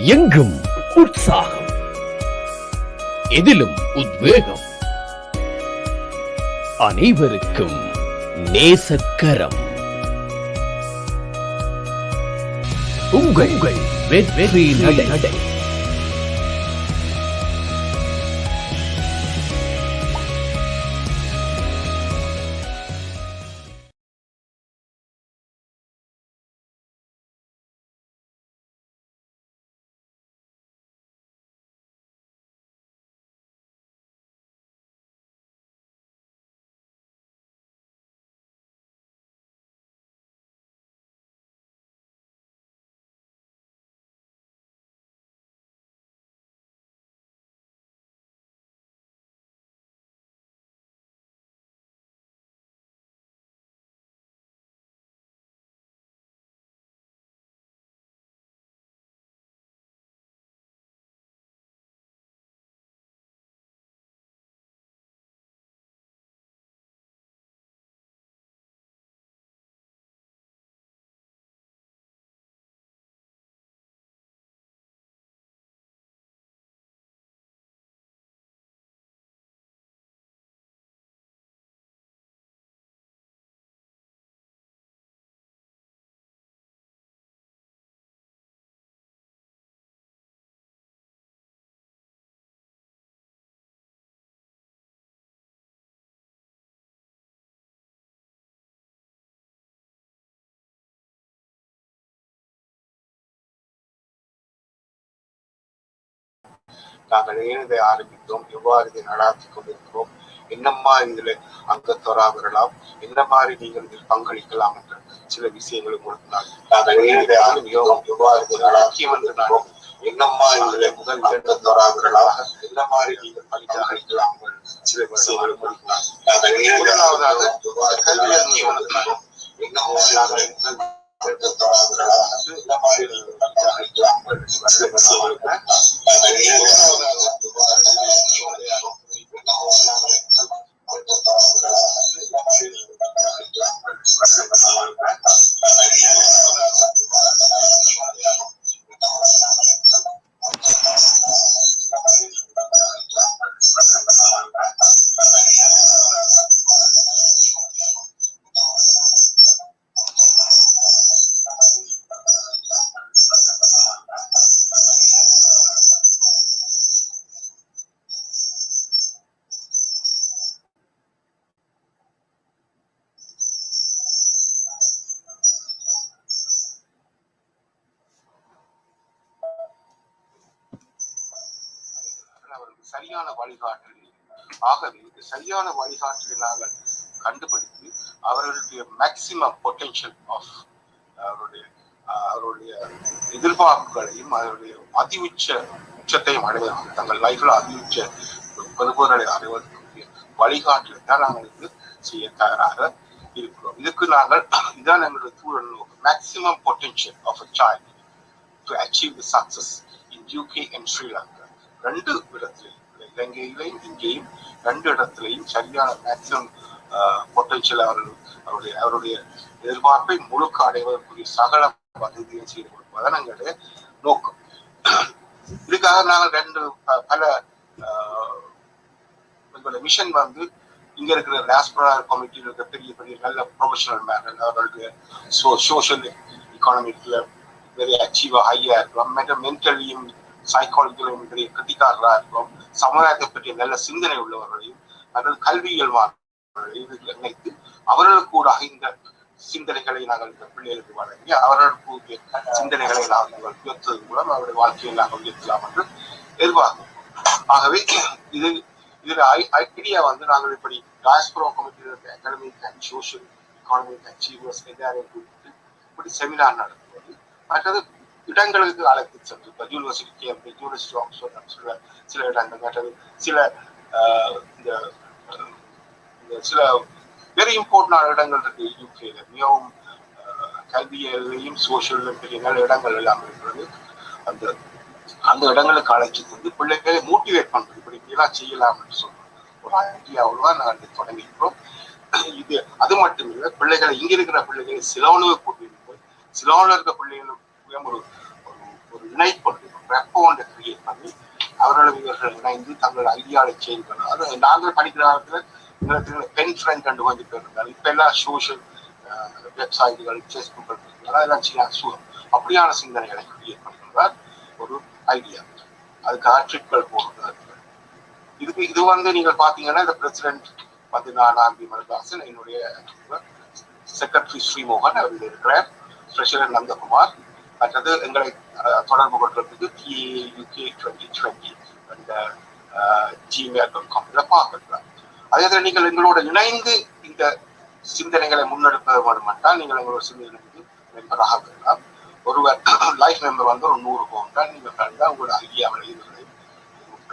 எங்கும் உற்சாகம், எதிலும் உத்வேகம், அனைவருக்கும் நேசக்கரம். உங்கள் வெற்றி நடை. நாங்கள் ஏன் இதை ஆரம்பித்தோம், எவ்வாறு இதை நடாத்திக் கொண்டிருக்கிறோம், என்னம்மா இதில் அங்கத்தொரா வரலாம், என்ன மாதிரி நீங்கள் இதில் பங்களிக்கலாம் என்ற சில விஷயங்களை கொடுத்தால் நாங்கள் ஏன் இதை ஆரம்பித்தோம், எவ்வாறு இதை நடாத்தியம் என்று நான் என்னம்மா இதில் முதல் அங்கத்தொரா வரலாம், என்ன மாதிரி நீங்கள் பங்களிக்கலாம் சில விஷயங்களை கொடுத்தால் நாங்கள் முதலாவதாக கல்வியல் என்னம்மா நாங்கள் சரியான வழிகாட்டல். ஆகவே இந்த சரியான வழிகாட்டலை நாங்கள் கண்டுபிடித்து அவர்களுடைய மேக்சிமம் பொட்டென்ஷியல் ஆஃப் அவருடைய எதிர்பார்ப்புகளையும் அவருடைய உச்சத்தையும் அடைவதற்கு தங்கள் லைஃப்ல உச்ச பெறுபொருளை அடைவதற்கு வழிகாட்டலை தான் நாங்கள் இது செய்ய தயாராக இருக்கிறோம். இதுக்கு நாங்கள் இதான் எங்களுடைய தூரல் maximum potential of a child to achieve the success in UK and Sri Lanka. ரெண்டு இடத்திலையும், இலங்கையிலையும் இங்கேயும் ரெண்டு இடத்திலையும் சரியான மேக்சிமம் பொட்டன்ஷியல் அவருடைய எதிர்பார்ப்பை முழுக்க அடைவதற்குரிய சகல வசதியை செய்து கொடுப்பதான் எங்களுடைய நோக்கம். இதுக்காக நாங்கள் பல எங்களுடைய மிஷன் இங்க இருக்கிற டாஸ்பரா கமிட்டியில் இருக்கிற பெரிய பெரிய நல்ல ப்ரொஃபஷனல் மேன் அவர்களுடைய சோஷியல் எக்கானமிக்ல வெரி அச்சீவா ஹையா இருக்கும், மென்டலியும் சைக்காலஜியிலும் பெரிய கிரிட்டிக்காரராக இருக்கும், சமுதாயத்தை பற்றிய நல்ல சிந்தனை உள்ளவர்களையும் அல்லது கல்வியியல் நினைத்து அவர்களுக்கு கூட இந்த சிந்தனைகளை நாங்கள் இந்த பிள்ளைகளுக்கு வழங்கி அவர்களுக்கு சிந்தனைகளை நாங்கள் உயர்த்ததன் மூலம் அவருடைய வாழ்க்கையை நாங்கள் உயர்த்தலாம் என்று எதிர்பார்க்கிறோம். ஆகவே இதுல ஐடியா நாங்கள் இப்படி டாஸ்பரா கமிட்டியில் academic and social economic achievers எல்லாரையும் கூப்பிட்டு இப்படி செமினார் நடத்துவது, மற்றது இடங்களுக்கு அழைத்து சென்று இப்போ யூனிவர்சிட்டி கேம்பிரிட்ஜ், யூனிவர்சிட்டி ஆக்ஸ்போர்ட் சில இடங்கள், மற்றது சில வெரி இம்பார்ட்டன்டான இடங்கள் இருக்கு யூகேல, மிகவும் கல்வியிலையும் சோஷியலும் பெரிய நல்ல இடங்கள் எல்லாம் இருக்கிறது. அந்த இடங்களுக்கு அழைச்சி கொண்டு பிள்ளைகளை மோட்டிவேட் பண்றது, இப்படி இப்படிலாம் செய்யலாம் என்று சொல்றோம். ஒரு ஐடியாவோடு தான் நாங்கள் தொடங்கியிருக்கிறோம். இது அது மட்டும் இல்லை, பிள்ளைகளை இங்க இருக்கிற பிள்ளைகளை சிலோனுக்கு கூட்டிட்டு போய் சிலோனில் இருக்கிற பிள்ளைகளுக்கு ஒரு ஒரு இணைப்பு ரெப்போண்டை கிரியேட் பண்ணி அவர்களும் இவர்கள் இணைந்து தங்கள் ஐடியாவை சேஞ்ச் பண்ணணும். அது நாங்கள் படிக்கிற காலத்தில் எங்களுக்கு பென் ஃப்ரெண்ட் கண்டு கொஞ்சம் பேர் இருந்தாங்க. இப்போ எல்லாம் சோஷியல் வெப்சைட்டுகள், ஃபேஸ்புக் அதெல்லாம் சின்ன அப்படியான சிந்தனைகளை கிரியேட் பண்ணுறதா ஒரு ஐடியா. அதுக்காக ட்ரிப்கள் போடுறது. இது வந்து நீங்கள் பார்த்தீங்கன்னா இந்த பிரசிடென்ட் வந்து நான் ஆர்பி மருதாசன், என்னுடைய செக்ரட்டரி ஸ்ரீமோகன் அவர் இருக்கிறார், ட்ரெஷரர் நந்தகுமார், மற்றது எங்களை தொடர்பு கொள்றதுக்கு TAUK 2020 அந்த gmail.com பார்க்கலாம். அதே போல நீங்கள் எங்களோட இணைந்து இந்த சிந்தனைகளை முன்னெடுப்ப வேண்டுமென்றால் நீங்கள் எங்களோட சிந்தனைக்கு மெம்பராக இருக்கலாம். ஒருவர் லைஃப் மெம்பர் வந்து ஒரு 100 பவுண்டால் நீங்கள் கண்டால் உங்களோட ஐடியாவை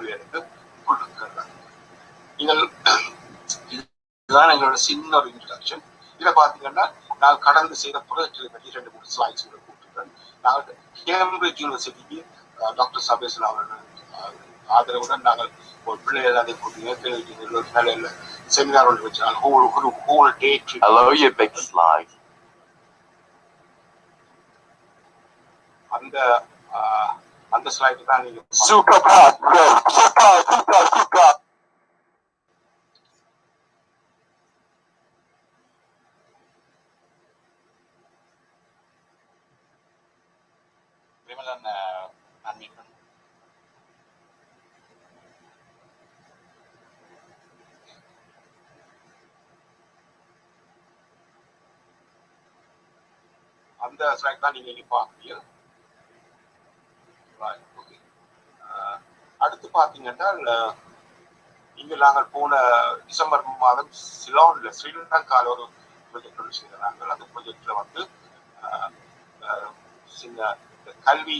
எடுத்து கொடுக்கிறார். நீங்கள் இதுதான் எங்களோட சின்ன ஒரு இன்ட்ரடக்ஷன். இதில் பார்த்தீங்கன்னா நான் கடந்து செய்த ப்ராஜெக்டை பற்றி 2-3 ஸ்லைட்ஸ் கொடுத்துருக்கேன். நாங்கள் கேம்பிரிட்ஜ் யூனிவர்சிட்டிக்கு டாக்டர் சபேசன் அவர்கள் ஆதரவுடன் நாங்கள் ஒரு பிள்ளைகள் அதை போட்டு செமினார் ஒன்று வச்சாங்க. Whole day trip. Hello, you big slide. அந்த ஸ்லைடு தான் நீங்க Super hot, bro. Super. அந்த ஸ்லைட் தான் நீங்க இங்க பார்க்கணும். அடுத்து பார்த்தீங்கன்னா இங்க நாங்கள் போன டிசம்பர் மாதம் சிலோன்ல ஸ்ரீலங்காவில் ஒரு ப்ரொஜெக்ட் ஒன்று செய்தார்கள். அந்த ப்ரொஜெக்ட்ல வந்து சின்ன கல்வி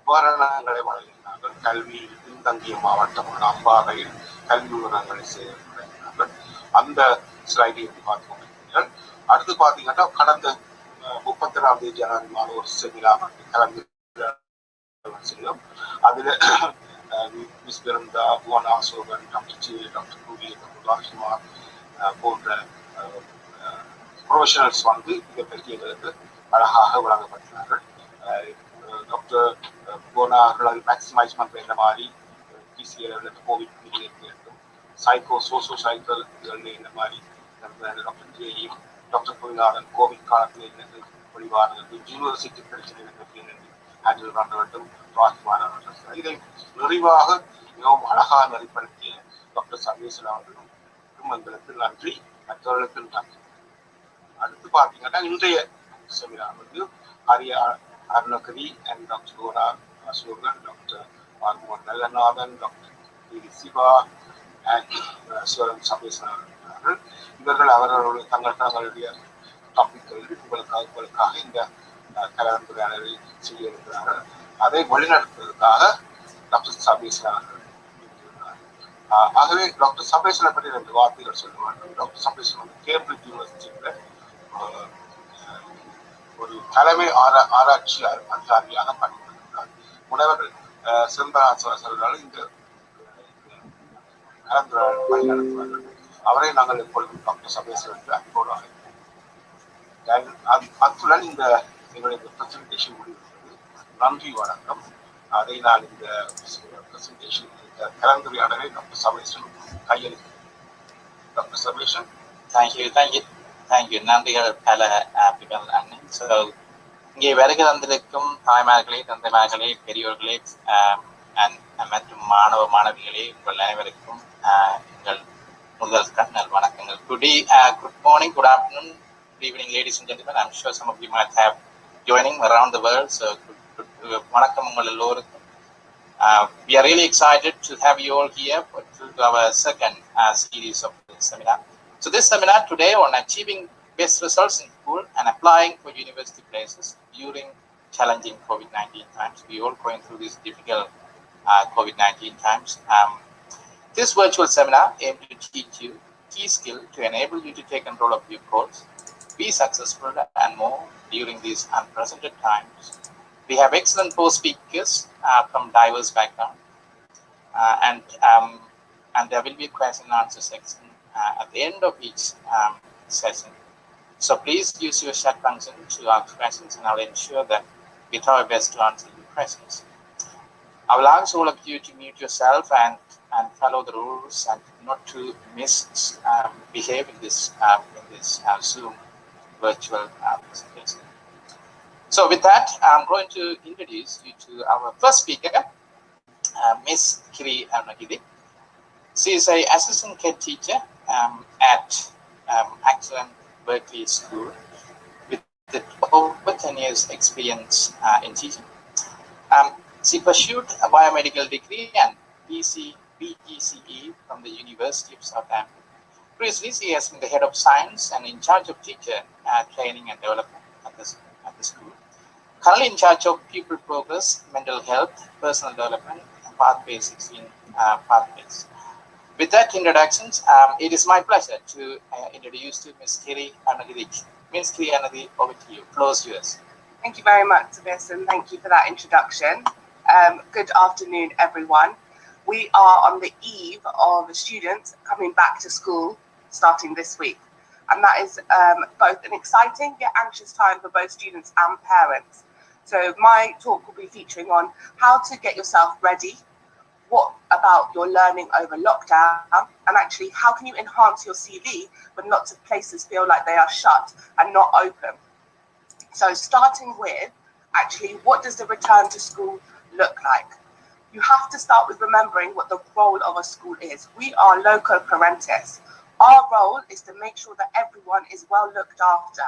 உபகரணங்களை வழங்கினார்கள். கல்வி பின்தங்கிய மாவட்டம் அம்பாறையில் கல்வி உபகரணங்களை செய்தார்கள். அந்த ஸ்லைடை பார்த்து கொண்டிருக்கிறீர்கள். அடுத்து பார்த்தீங்கன்னா கடந்த 31ஆம் தேதி ஜனவரி மாதம் ஒரு செமினார் கலந்து செய்தோம். அதுல miss பெருந்தா, Bhuvana சோகன், doctor G, doctor கூலி, டாக்டர் ராஜ்குமார் போன்ற ப்ரொஃபஷனல்ஸ் வந்து இதை பற்றி எங்களுக்கு அழகாக வழங்கப்பட்டார்கள். டாக்டர் புவனா அவர்கள் அதை மேக்சிமைஸ் பண்ணுற இந்த மாதிரி PCA covid period psycho cycle இந்த மாதிரி டாக்டர் ஜேயும் டாக்டர் புவிநாதன் கோவிட் காலத்தில் என்னது வழிபாடுகள் யூனிவர்சிட்டி பிரச்சனை ஹேண்டில் பண்ண வேண்டும். இதை நிறைவாக மிகவும் அழகாக நெறிப்படுத்திய டாக்டர் சர்வேசன் அவர்களும் எங்களுக்கு நன்றி, மற்றவர்களுக்கு நன்றி. அடுத்து பார்த்தீங்கன்னா இன்றைய செமினார் வந்து Arunagiri and doctor Kora Asokan, doctor ஆர்மோன் நல்லநாதன், டாக்டர் சிவா அண்ட் சிவன் சர்வேசன் அவர்கள் இவர்கள் அவர்களுடைய தங்களுடைய டாபிக்கள் உங்களுக்காக இந்த கலந்துரையாடலை செய்ய இருக்கிறார்கள். அதை வழிநடத்துவதற்காக டாக்டர் சபேசன் அவர்கள். ஆகவே டாக்டர் சபேசனை பற்றி 2 வார்த்தைகள் சொல்ல வேண்டும். டாக்டர் சபேசன் வந்து கேம்பிரிட்ஜ் யூனிவர்சிட்டியில் ஒரு தலைமை ஆராய்ச்சி அதிகாரியாக பணிபுரிகிறார். முனைவர் சிறந்தால் இந்த கலந்துரையாடல் பணி நடத்துவார்கள். அவரை நாங்கள் எப்பொழுதும் டாக்டர் சபேசன் என்று அன்போடு அழைப்போம். அத்துடன் இந்த எங்களுடைய பிரசன்டேஷன் முடிவுகிறது. நன்றி, வணக்கம். அதை நான் இந்த பிரசன்டேஷன் கலந்துரையாடலை டாக்டர் சபேசன் கையெழுத்து. டாக்டர் சபேசன். தேங்க்யூ. நன்றிகள் பல அண்ணன். ஸோ இங்கே வருகை தந்திருக்கும் தாய்மார்களே, தந்தைமார்களே, பெரியோர்களே மற்றும் மாணவிகளே, உங்கள் அனைவருக்கும் எங்கள் முதல் நல் வணக்கங்கள். Good morning, good afternoon, good evening, ladies and gentlemen. I'm sure some of you might have joining around the world. So வணக்கம் உங்கள் எல்லோருக்கும். We are really excited to have you all here to our second series of this seminar. So this seminar today on achieving best results in school and applying for university places during challenging COVID-19 times. We all going through these difficult COVID-19 times. This virtual seminar aims to teach you key skill to enable you to take control of your course, be successful and more during these unprecedented times. We have excellent post speakers from diverse backgrounds, and there will be a question and answer section at the end of each session. So please use your chat function to ask questions, and I'll ensure that we try our best to answer your presence. I will ask all of you to mute yourself and follow the rules and not to misbehave in this Zoom virtual presentation. So with that, I'm going to introduce you to our first speaker, Miss Kiri Arunagiri. She is an assistant head teacher at Acadamic Berkeley School with over 10 years experience in teaching. She pursued a biomedical degree and BGCE from the University of Southampton. Previously, she has been the head of science and in charge of teacher training and development at the school. Currently in charge of pupil progress, mental health, personal development, and pathways 16 pathways. With that introductions, it is my pleasure to introduce to Ms. Kiri Arunagiri. Ms. Kiri Arunagiri, over to you. Floor is yours. Thank you very much, Tobias, and thank you for that introduction. Good afternoon, everyone. We are on the eve of students coming back to school starting this week. And that is both an exciting yet anxious time for both students and parents. So my talk will be featuring on how to get yourself ready, what about your learning over lockdown, and actually how can you enhance your CV when lots of places feel like they are shut and not open. So starting with, actually, what does the return to school look like? You have to start with remembering what the role of a school is. We are loco parentis. Our role is to make sure that everyone is well looked after.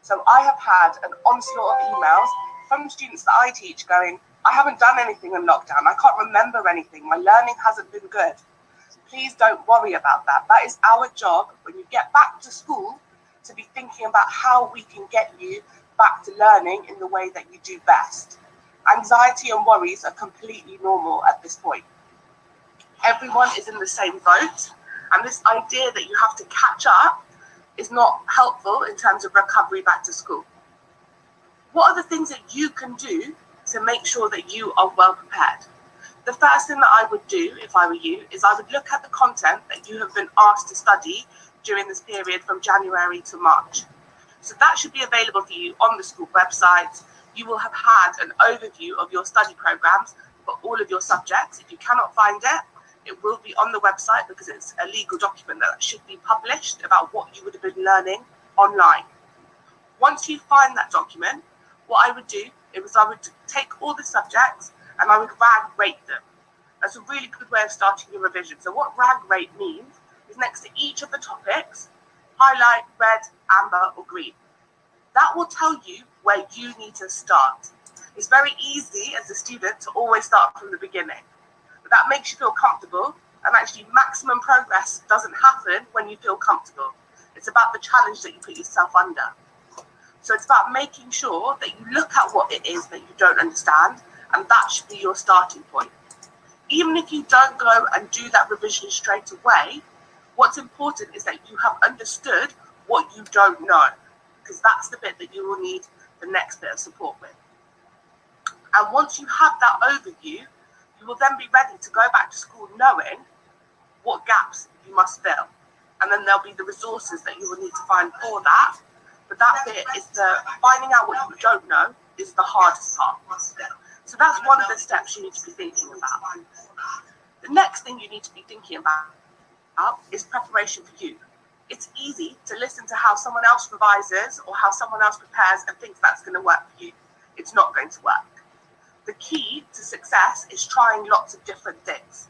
So I have had an onslaught of emails from students that I teach going, I haven't done anything in lockdown. I can't remember anything. My learning hasn't been good. Please don't worry about that. That is our job when you get back to school to be thinking about how we can get you back to learning in the way that you do best. Anxiety and worries are completely normal at this point. Everyone is in the same boat, and this idea that you have to catch up is not helpful in terms of recovery back to school. What are the things that you can do to make sure that you are well prepared? The first thing that I would do if I were you is I would look at the content that you have been asked to study during this period from January to March. So that should be available for you on the school website. You will have had an overview of your study programs for all of your subjects. If you cannot find it, it will be on the website because it's a legal document that should be published about what you would have been learning online. Once you find that document, what I would do is I would take all the subjects and I would RAG rate them. That's a really good way of starting your revision. So what RAG rate means is next to each of the topics, highlight red, amber, or green. That will tell you where you need to start. It's very easy as a student to always start from the beginning. But that makes you feel comfortable, and actually maximum progress doesn't happen when you feel comfortable. It's about the challenge that you put yourself under. So it's about making sure that you look at what it is that you don't understand, and that should be your starting point. Even if you don't go and do that revision straight away, what's important is that you have understood what you don't know, because that's the bit that you will need the next bit of support with. And once you have that overview, you will then be ready to go back to school knowing what gaps you must fill. And then there'll be the resources that you will need to find for that. But that bit is the finding out what you don't know is the hardest part. So that's one of the steps you need to be thinking about. The next thing you need to be thinking about is preparation for you. It's easy to listen to how someone else revises or how someone else prepares and thinks that's going to work for you. It's not going to work. The key to success is trying lots of different things.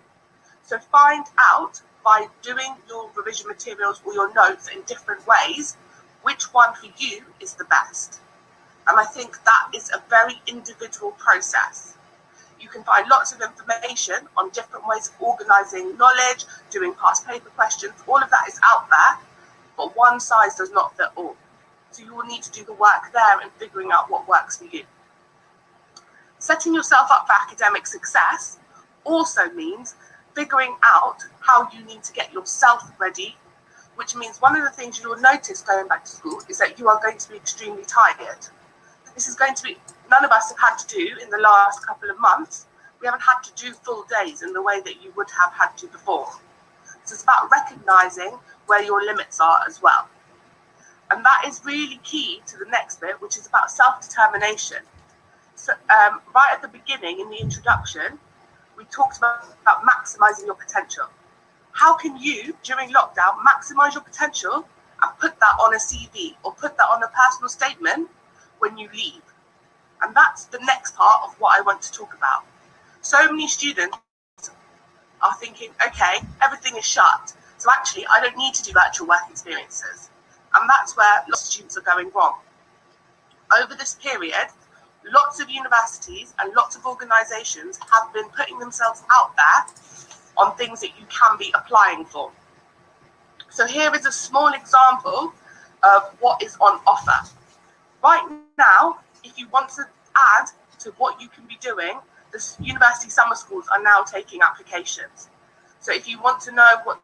So find out by doing your revision materials or your notes in different ways, which one for you is the best. And I think that is a very individual process. You can find lots of information on different ways of organising knowledge, doing past paper questions, all of that is out there, but one size does not fit all. So you will need to do the work there and figuring out what works for you. Setting yourself up for academic success also means figuring out how you need to get yourself ready, which means one of the things you will notice going back to school is that you are going to be extremely tired. This is going to be, none of us have had to do in the last couple of months. We haven't had to do full days in the way that you would have had to before. So it's about recognising where your limits are as well. And that is really key to the next bit, which is about self-determination. So, right at the beginning in the introduction, we talked about maximizing your potential. How can you, during lockdown, maximize your potential and put that on a CV or put that on a personal statement when you leave? And that's the next part of what I want to talk about. So many students are thinking, okay, everything is shut, so actually I don't need to do virtual work experiences. And that's where lots of students are going wrong. Over this period, lots of universities and lots of organisations have been putting themselves out there on things that you can be applying for. So here is a small example of what is on offer. Right now, if you want to add to what you can be doing, the university summer schools are now taking applications. So if you want to know what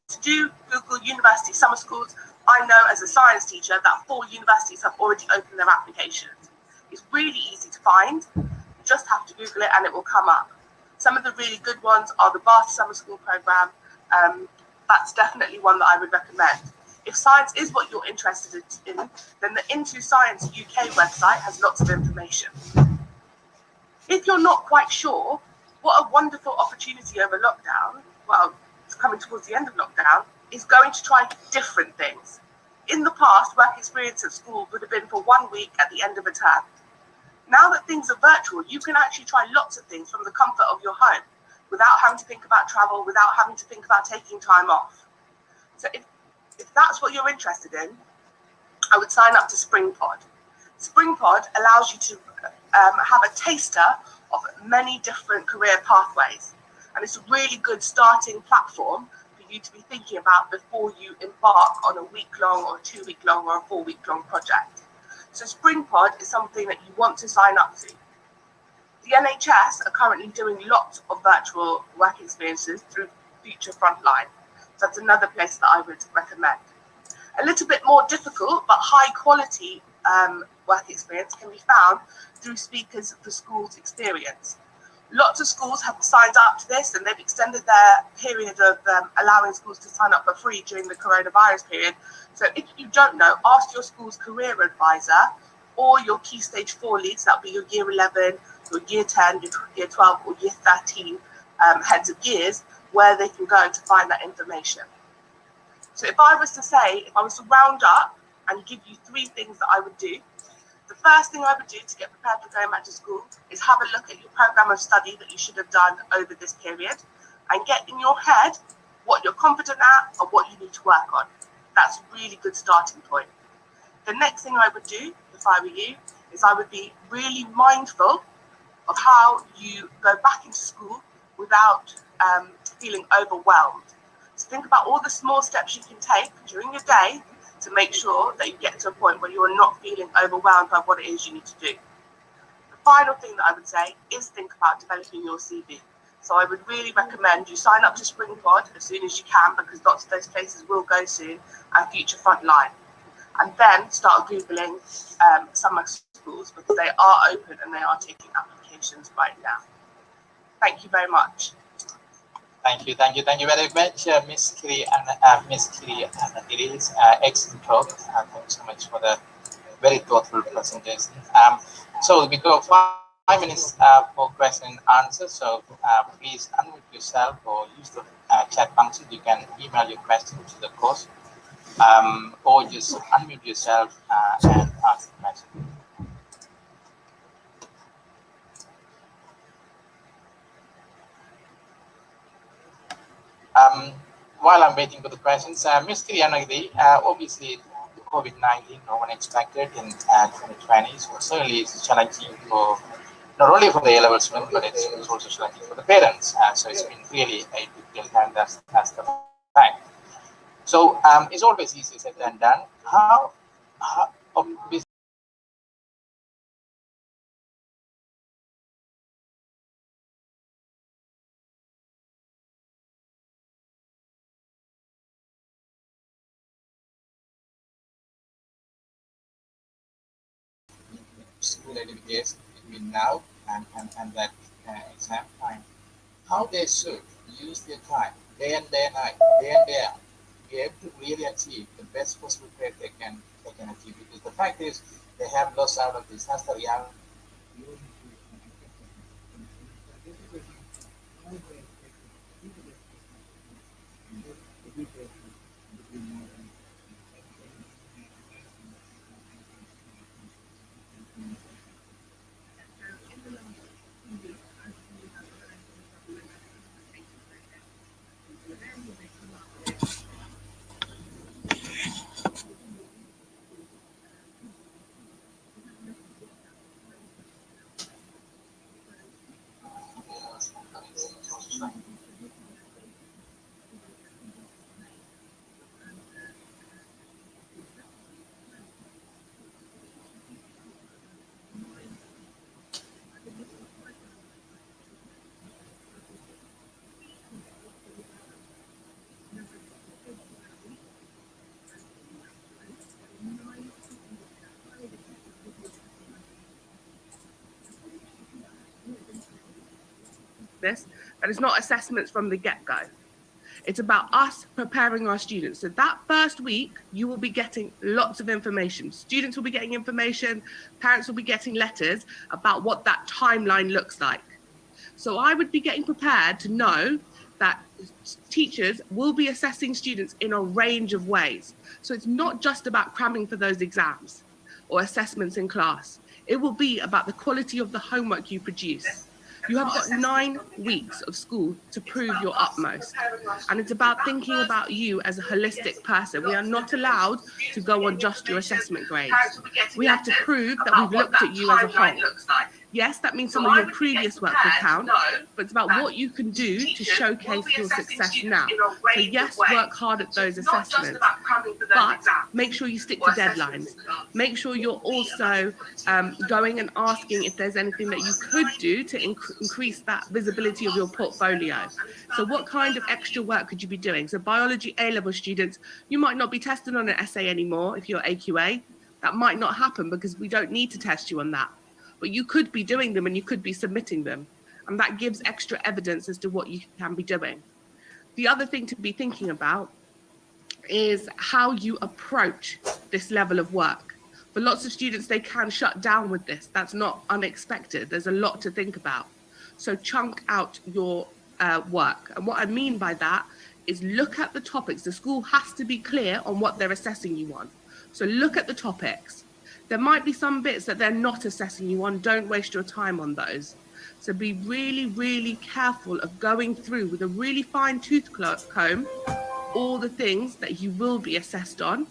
to do, Google University Summer Schools. I know as a science teacher that 4 universities have already opened their applications. It's really easy to find. You just have to Google it and it will come up. Some of the really good ones are the Bath Summer School Programme. That's definitely one that I would recommend. If science is what you're interested in, then the Into Science UK website has lots of information. If you're not quite sure, what a wonderful opportunity over lockdown, well, it's coming towards the end of lockdown, is going to try different things. In the past, work experience at school would have been for 1 week at the end of a term. Now that things are virtual, you can actually try lots of things from the comfort of your home without having to think about travel, without having to think about taking time off. So if that's what you're interested in, I would sign up to SpringPod. SpringPod allows you to have a taster of many different career pathways. And it's a really good starting platform for you to be thinking about before you embark on a week-long or 2-week-long or a 4-week-long project. So SpringPod is something that you want to sign up to. The NHS are currently doing lots of virtual work experiences through Future Frontline. So that's another place that I would recommend. A little bit more difficult but high quality work experience can be found through Speakers for Schools experience. Lots of schools have signed up to this and they've extended their period of allowing schools to sign up for free during the coronavirus period. So if you don't know, ask your school's career advisor or your Key Stage 4 leads, that'll be your Year 11, your Year 10, your Year 12 or Year 13 heads of years, where they can go to find that information. So if I was to round up and give you 3 things that I would do, the first thing I would do to get prepared for going back to school is have a look at your programme of study that you should have done over this period and get in your head what you're confident at or what you need to work on. That's a really good starting point. The next thing I would do, if I were you, is I would be really mindful of how you go back into school without feeling overwhelmed. So think about all the small steps you can take during your day to make sure that you get to a point where you are not feeling overwhelmed by what it is you need to do. The final thing that I would say is think about developing your CV. So I would really recommend you sign up to SpringPod as soon as you can, because lots of those places will go soon, and Future Frontline. And then start Googling summer schools, because they are open and they are taking applications right now. Thank you very much. Thank you very much, Miss Kiri and Therese. Excellent talk. Thank you so much for the very thoughtful presentation. So we go 5 minutes for question and answer. So please unmute yourself or use the chat function. You can email your question to the course, or just unmute yourself and ask the question. While I'm waiting for the questions, Ms. Kriyanagiri, obviously COVID-19, no one expected in 2020, so certainly it's challenging for not only for the A-level students, but it's also challenging for the parents. So it's been really a difficult time, that's the fact. So it's always easier said than done. How obviously school education between now and that exam time, how they should use their time day and day night, day in day out, be able to really achieve the best possible grade they can achieve. Because the fact is, they have lost out of this. That's the reality. This, but it's not assessments from the get-go. It's about us preparing our students. So that first week, you will be getting lots of information. Students will be getting information, parents will be getting letters about what that timeline looks like. So I would be getting prepared to know that teachers will be assessing students in a range of ways. So it's not just about cramming for those exams or assessments in class. It will be about the quality of the homework you produce. You have got 9 weeks of school to prove your utmost. And it's about thinking about you as a holistic person. We are not allowed to go on just your assessment grades. We have to prove that we've looked at you as a whole. Yes, that means some of your previous work will count, but it's about what you can do to showcase your success now. So yes, work hard at those assessments, but make sure you stick to deadlines. Make sure you're also going and asking if there's anything that you could do to increase that visibility of your portfolio. So what kind of extra work could you be doing? So biology A-level students, you might not be tested on an essay anymore if you're AQA. That might not happen because we don't need to test you on that. But you could be doing them and you could be submitting them. And that gives extra evidence as to what you can be doing. The other thing to be thinking about is how you approach this level of work. For lots of students, they can shut down with this. That's not unexpected. There's a lot to think about. So chunk out your work. And what I mean by that is look at the topics. The school has to be clear on what they're assessing you on. So look at the topics. There might be some bits that they're not assessing you on. Don't waste your time on those. So be really, really careful of going through with a really fine tooth comb all the things that you will be assessed on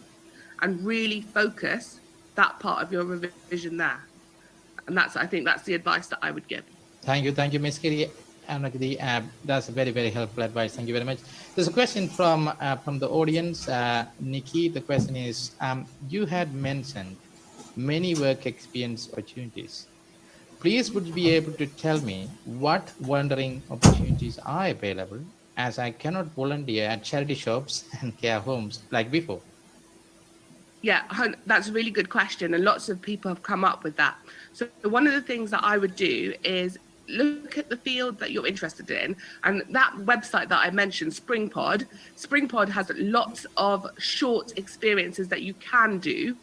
and really focus that part of your revision there. And I think that's the advice that I would give. Thank you, Ms. Kiri. That's very, very helpful advice. Thank you very much. There's a question from the audience. Nikki, the question is, you had mentioned many work experience opportunities. Please, would you be able to tell me what volunteering opportunities are available, as I cannot volunteer at charity shops and care homes like before? Yeah, that's a really good question. And lots of people have come up with that. So one of the things that I would do is look at the field that you're interested in. And that website that I mentioned, Springpod has lots of short experiences that you can do.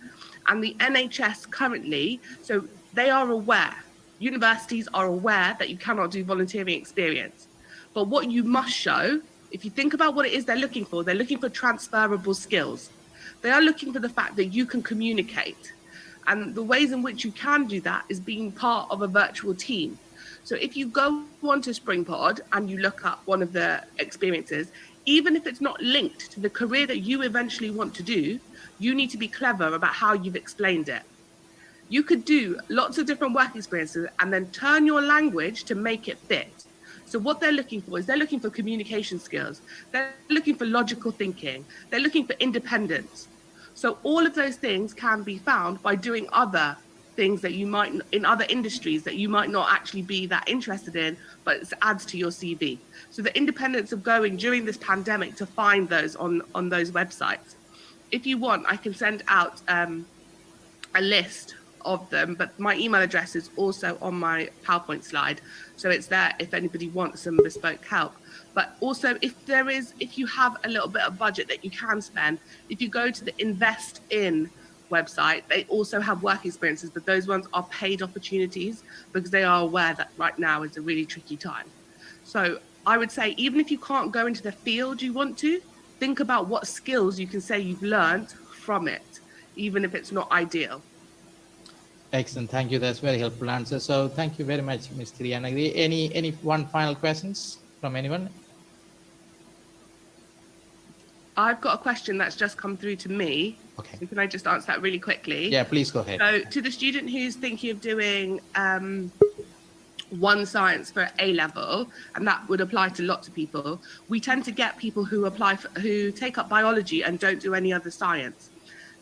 And the NHS currently, so they are aware, universities are aware that you cannot do volunteering experience. But what you must show, if you think about what it is they're looking for transferable skills. They are looking for the fact that you can communicate. And the ways in which you can do that is being part of a virtual team. So if you go onto Springpod and you look up one of the experiences, even if it's not linked to the career that you eventually want to do, you need to be clever about how you've explained it. You could do lots of different work experiences and then turn your language to make it fit. So what they're looking for is they're looking for communication skills. They're looking for logical thinking. They're looking for independence. So all of those things can be found by doing other things that you might, in other industries that you might not actually be that interested in, but it adds to your CV. So the independence of going during this pandemic to find those on those websites. If you want, I can send out a list of them, but my email address is also on my PowerPoint slide. So it's there if anybody wants some bespoke help. But also if you have a little bit of budget that you can spend, if you go to the Invest In website. They also have work experiences, but those ones are paid opportunities because they are aware that right now is a really tricky time. So I would say, even if you can't go into the field you want to, think about what skills you can say you've learned from it, even if it's not ideal. Excellent. Thank you. That's very helpful answer. So thank you very much, Ms. Kiriyanagiri. Any one final questions from anyone? I've got a question that's just come through to me. Okay. So can I just answer that really quickly? Yeah, please go ahead. So to the student who's thinking of doing one science for A level, and that would apply to lots of people, we tend to get people who apply for, who take up biology and don't do any other science.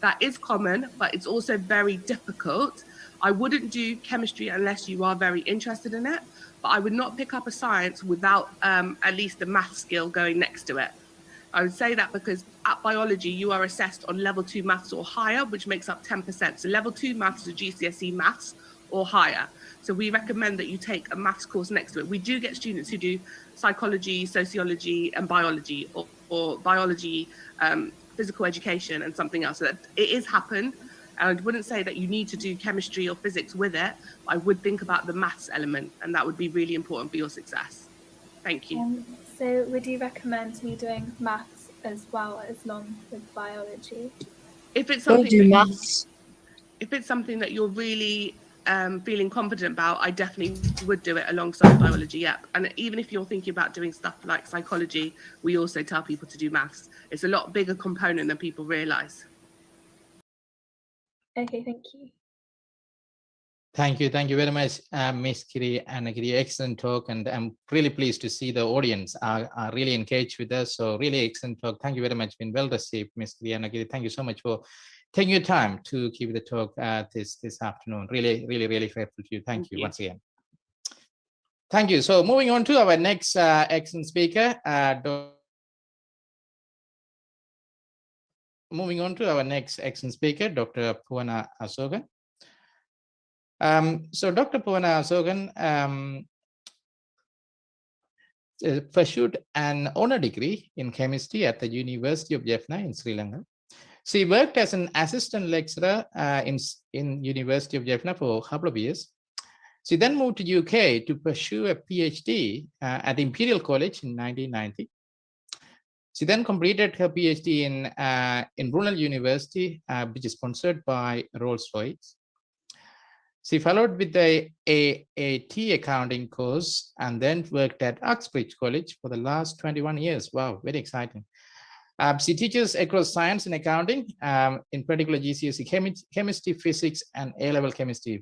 That is common, but it's also very difficult. I wouldn't do chemistry unless you are very interested in it, but I would not pick up a science without at least a math skill going next to it. I would say that because at biology, you are assessed on level 2 maths or higher, which makes up 10%. So level 2 maths are GCSE maths or higher. So we recommend that you take a maths course next to it. We do get students who do psychology, sociology, and biology, or biology, physical education, and something else. So that it is happened. And I wouldn't say that you need to do chemistry or physics with it, but I would think about the maths element, and that would be really important for your success. Thank you. So would you recommend me doing maths as well as long with biology? If it's Don't something do that maths. if it's something that you're really feeling confident about, I definitely would do it alongside biology. Yeah, and even if you're thinking about doing stuff like psychology, we also tell people to do maths. It's a lot bigger component than people realise. Okay, thank you. Thank you very much, Ms. Kiriyanagiri. Excellent talk, and I'm really pleased to see the audience are really engaged with us. So really excellent talk. Thank you very much. Been well received, Ms. Kiriyanagiri. Thank you so much for taking your time to give the talk this afternoon. Really grateful to you. Thank you once again. Thank you. So moving on to our next excellent speaker, Dr. Puvana Asogan. So Dr. Puvana Asogan pursued an honor degree in chemistry at the University of Jaffna in Sri Lanka. She worked as an assistant lecturer in University of Jaffna for a couple of years. She then moved to UK to pursue a PhD at Imperial College in 1990. She then completed her PhD in Brunel University, which is sponsored by Rolls-Royce. She followed with the AAT accounting course and then worked at Uxbridge College for the last 21 years. Wow, very exciting. She teaches across science and accounting, in particular GCSE chemistry, physics, and A-level chemistry.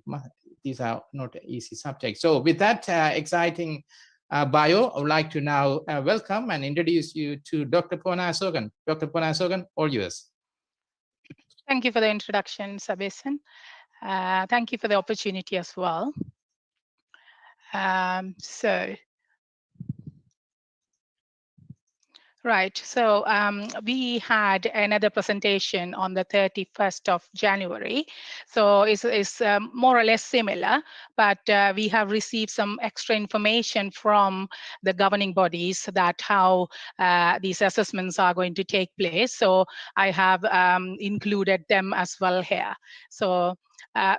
These are not easy subjects. So with that exciting bio, I would like to now welcome and introduce you to Dr. Puvana Asogan. Dr. Puvana Asogan, all yours. Thank you for the introduction, Sabesan. Thank you for the opportunity as well. Right, so we had another presentation on the 31st of January. So it's more or less similar, but we have received some extra information from the governing bodies that how these assessments are going to take place. So I have included them as well here. So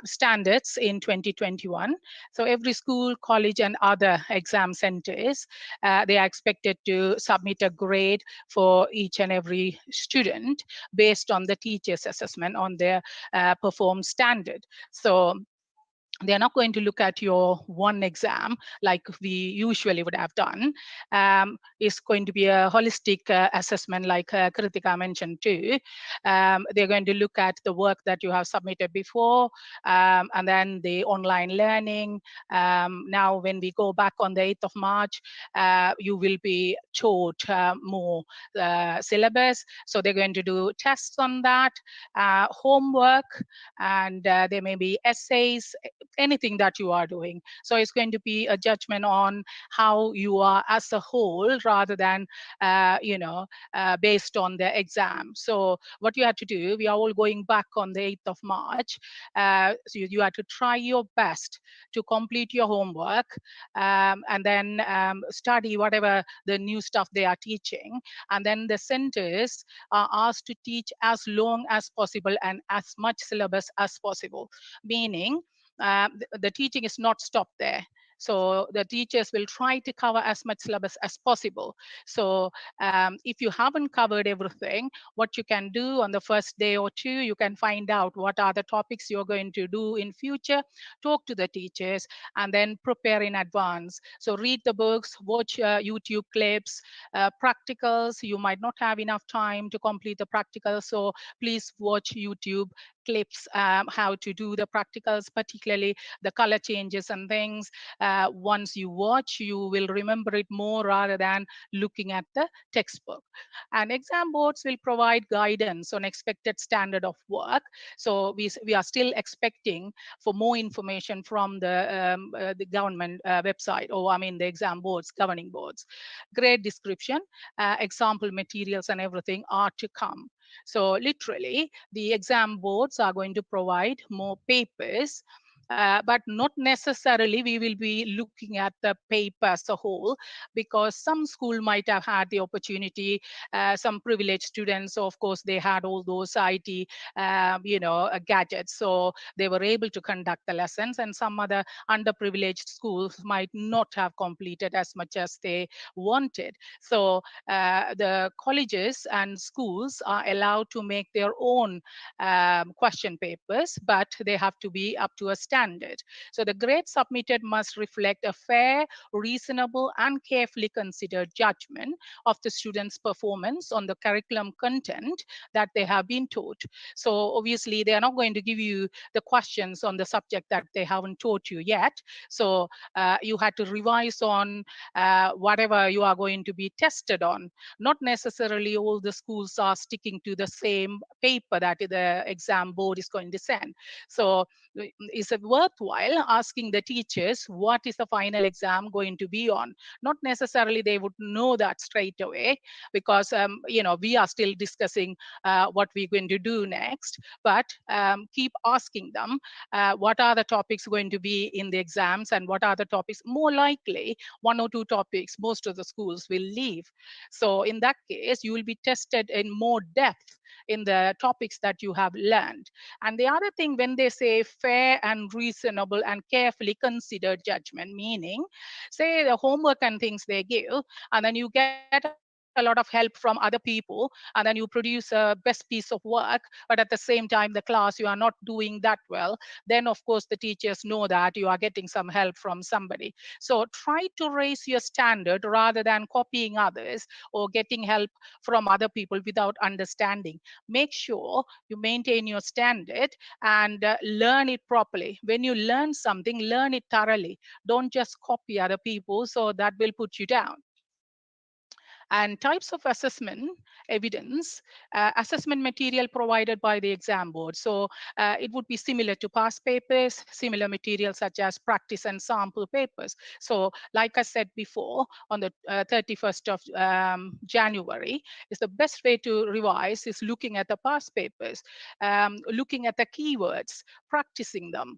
standards in 2021. So every school, college, and other exam centers, they are expected to submit a grade for each and every student based on the teacher's assessment on their perform standard. So they're not going to look at your one exam like we usually would have done. It's going to be a holistic assessment like Kritika mentioned too. They're going to look at the work that you have submitted before, and then the online learning. Now when we go back on the 8th of March, you will be taught more syllabus. So they're going to do tests on that, homework, and there may be essays, anything that you are doing. So it's going to be a judgment on how you are as a whole rather than, based on the exam. So what you have to do, we are all going back on the 8th of March. So you have to try your best to complete your homework, and then study whatever the new stuff they are teaching. And then the centers are asked to teach as long as possible and as much syllabus as possible, meaning the teaching is not stopped there. So the teachers will try to cover as much syllabus as possible. So if you haven't covered everything, what you can do on the first day or two, you can find out what are the topics you're going to do in future, talk to the teachers, and then prepare in advance. So read the books, watch YouTube clips, practicals. You might not have enough time to complete the practicals, so please watch YouTube clips, how to do the practicals, particularly the color changes and things. Once you watch, you will remember it more rather than looking at the textbook. And exam boards will provide guidance on expected standard of work. So we are still expecting for more information from the government website, or I mean the exam boards, governing boards. Grade description, example materials and everything are to come. So literally, the exam boards are going to provide more papers, but not necessarily we will be looking at the paper as a whole, because some school might have had the opportunity, some privileged students, of course, they had all those IT, gadgets, so they were able to conduct the lessons, and some other underprivileged schools might not have completed as much as they wanted. So the colleges and schools are allowed to make their own question papers, but they have to be up to a standard. So the grade submitted must reflect a fair, reasonable, and carefully considered judgment of the students' performance on the curriculum content that they have been taught. So obviously, they are not going to give you the questions on the subject that they haven't taught you yet. So you had to revise on whatever you are going to be tested on. Not necessarily all the schools are sticking to the same paper that the exam board is going to send. So is it worthwhile asking the teachers what is the final exam going to be on? Not necessarily they would know that straight away, because we are still discussing what we're going to do next. But keep asking them what are the topics going to be in the exams, and what are the topics. More likely, one or two topics most of the schools will leave. So in that case, you will be tested in more depth in the topics that you have learned. And the other thing, when they say fair and reasonable and carefully considered judgment, meaning, say the homework and things they give, and then you get a lot of help from other people, and then you produce a best piece of work, but at the same time, the class, you are not doing that well, then of course the teachers know that you are getting some help from somebody. So try to raise your standard rather than copying others or getting help from other people without understanding. Make sure you maintain your standard and learn it properly. When you learn something, learn it thoroughly. Don't just copy other people, so that will put you down. And types of assessment evidence, assessment material provided by the exam board. So it would be similar to past papers, similar materials such as practice and sample papers. So like I said before, on the 31st of January, is the best way to revise is looking at the past papers, looking at the keywords, practicing them,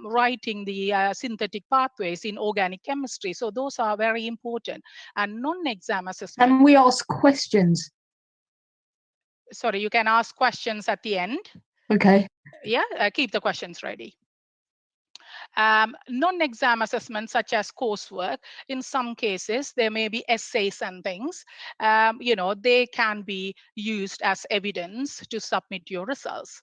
writing the synthetic pathways in organic chemistry. So those are very important. And non-exam assessment. Can we ask questions? Sorry, you can ask questions at the end. Okay. Yeah, keep the questions ready. Non-exam assessments such as coursework, in some cases, there may be essays and things, they can be used as evidence to submit your results.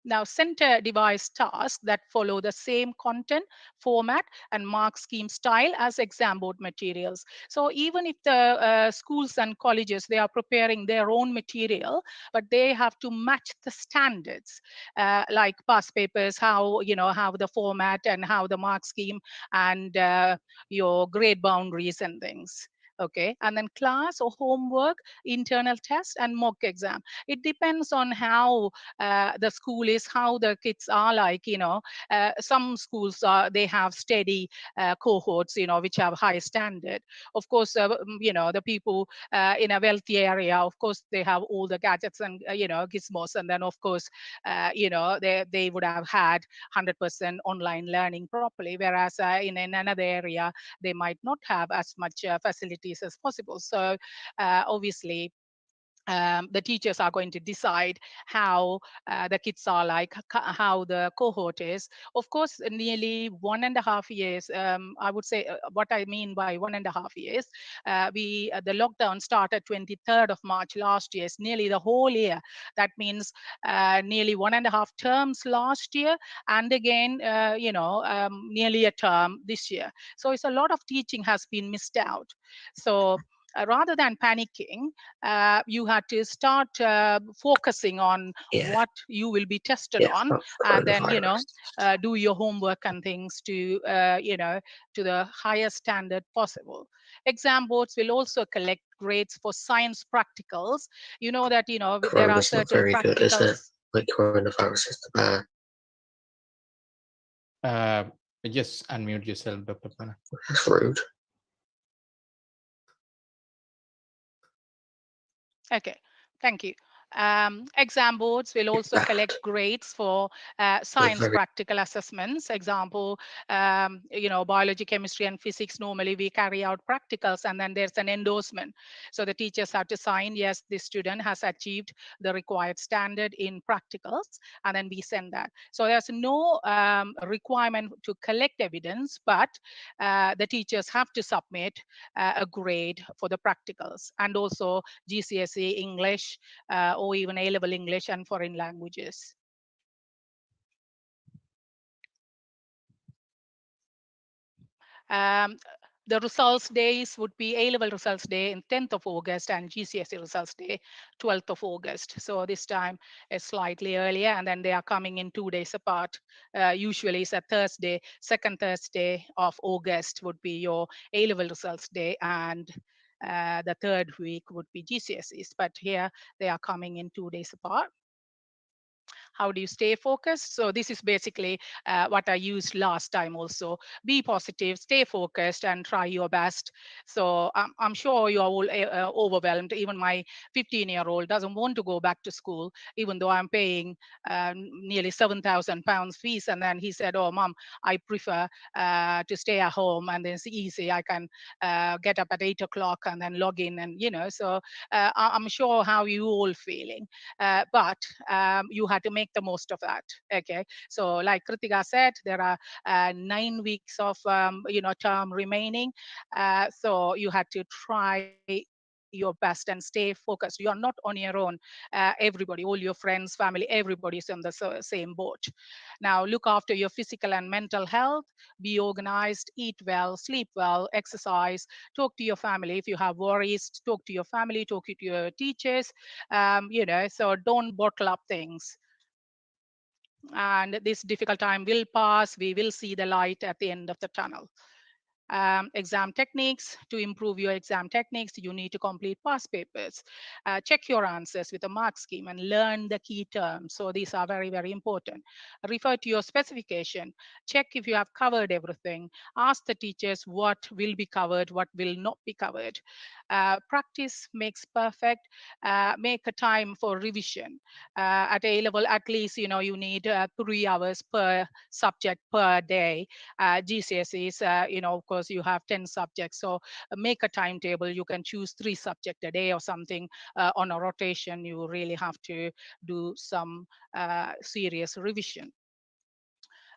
Now, center device tasks that follow the same content, format, and mark scheme style as exam board materials. So even if the schools and colleges, they are preparing their own material, but they have to match the standards, like past papers, how the format and how the mark scheme and your grade boundaries and things. Okay, and then class or homework, internal test, and mock exam. It depends on how the school is, how the kids are like, some schools they have steady cohorts, which have high standard. Of course, the people in a wealthy area, of course, they have all the gadgets and, gizmos. And then, of course, they would have had 100% online learning properly, whereas in another area, they might not have as much facilities as possible. So obviously, the teachers are going to decide how the kids are like, how the cohort is. Of course, nearly 1.5 years, I would say, what I mean by 1.5 years, the lockdown started 23rd of March last year. It's nearly the whole year. That means nearly 1.5 terms last year, and again, nearly a term this year. So it's a lot of teaching has been missed out. So rather than panicking, you had to start focusing on what you will be tested on, and then do your homework and things to to the highest standard possible. Exam boards will also collect grades for science practicals. You know that there are certain practicals. Uh, just unmute yourself, Dr. Pana. Okay, thank you. Exam boards will also collect grades for science practical assessments. Example, biology, chemistry, and physics. Normally, we carry out practicals, and then there's an endorsement. So the teachers have to sign, yes, this student has achieved the required standard in practicals, and then we send that. So there's no requirement to collect evidence, but the teachers have to submit a grade for the practicals, and also GCSE English, or even A-level English and foreign languages. Um, the results days would be A-level results day in 10th of August and GCSE results day 12th of August. So this time is slightly earlier, and then they are coming in 2 days apart. Usually it's a Thursday, second Thursday of August would be your A-level results day, and the third week would be GCSEs. But here they are coming in 2 days apart. How do you stay focused? So this is basically what I used last time also. Be positive, stay focused, and try your best. So I'm sure you're all overwhelmed. Even my 15-year-old doesn't want to go back to school, even though I'm paying nearly £7,000 fees. And then he said, oh, Mom, I prefer to stay at home, and it's easy. I can get up at 8 o'clock and then log in. And, so I'm sure how you all feeling. But you had to make the most of that. Okay, so like Kritika said, there are 9 weeks of term remaining, so you had to try your best and stay focused. You are not on your own. Everybody, all your friends, family, everybody is on the same boat. Now look after your physical and mental health. Be organized, eat well, sleep well, exercise, talk to your family. If you have worries, talk to your family, talk to your teachers. So don't bottle up things. And this difficult time will pass. We will see the light at the end of the tunnel. Exam techniques. To improve your exam techniques, you need to complete past papers. Check your answers with a mark scheme and learn the key terms. So these are very, very important. Refer to your specification. Check if you have covered everything. Ask the teachers what will be covered, what will not be covered. Practice makes perfect. Make a time for revision. At A level, at least you need 3 hours per subject per day. GCSEs, of course, you have 10 subjects. So make a timetable. You can choose 3 subjects a day or something on a rotation. You really have to do some serious revision.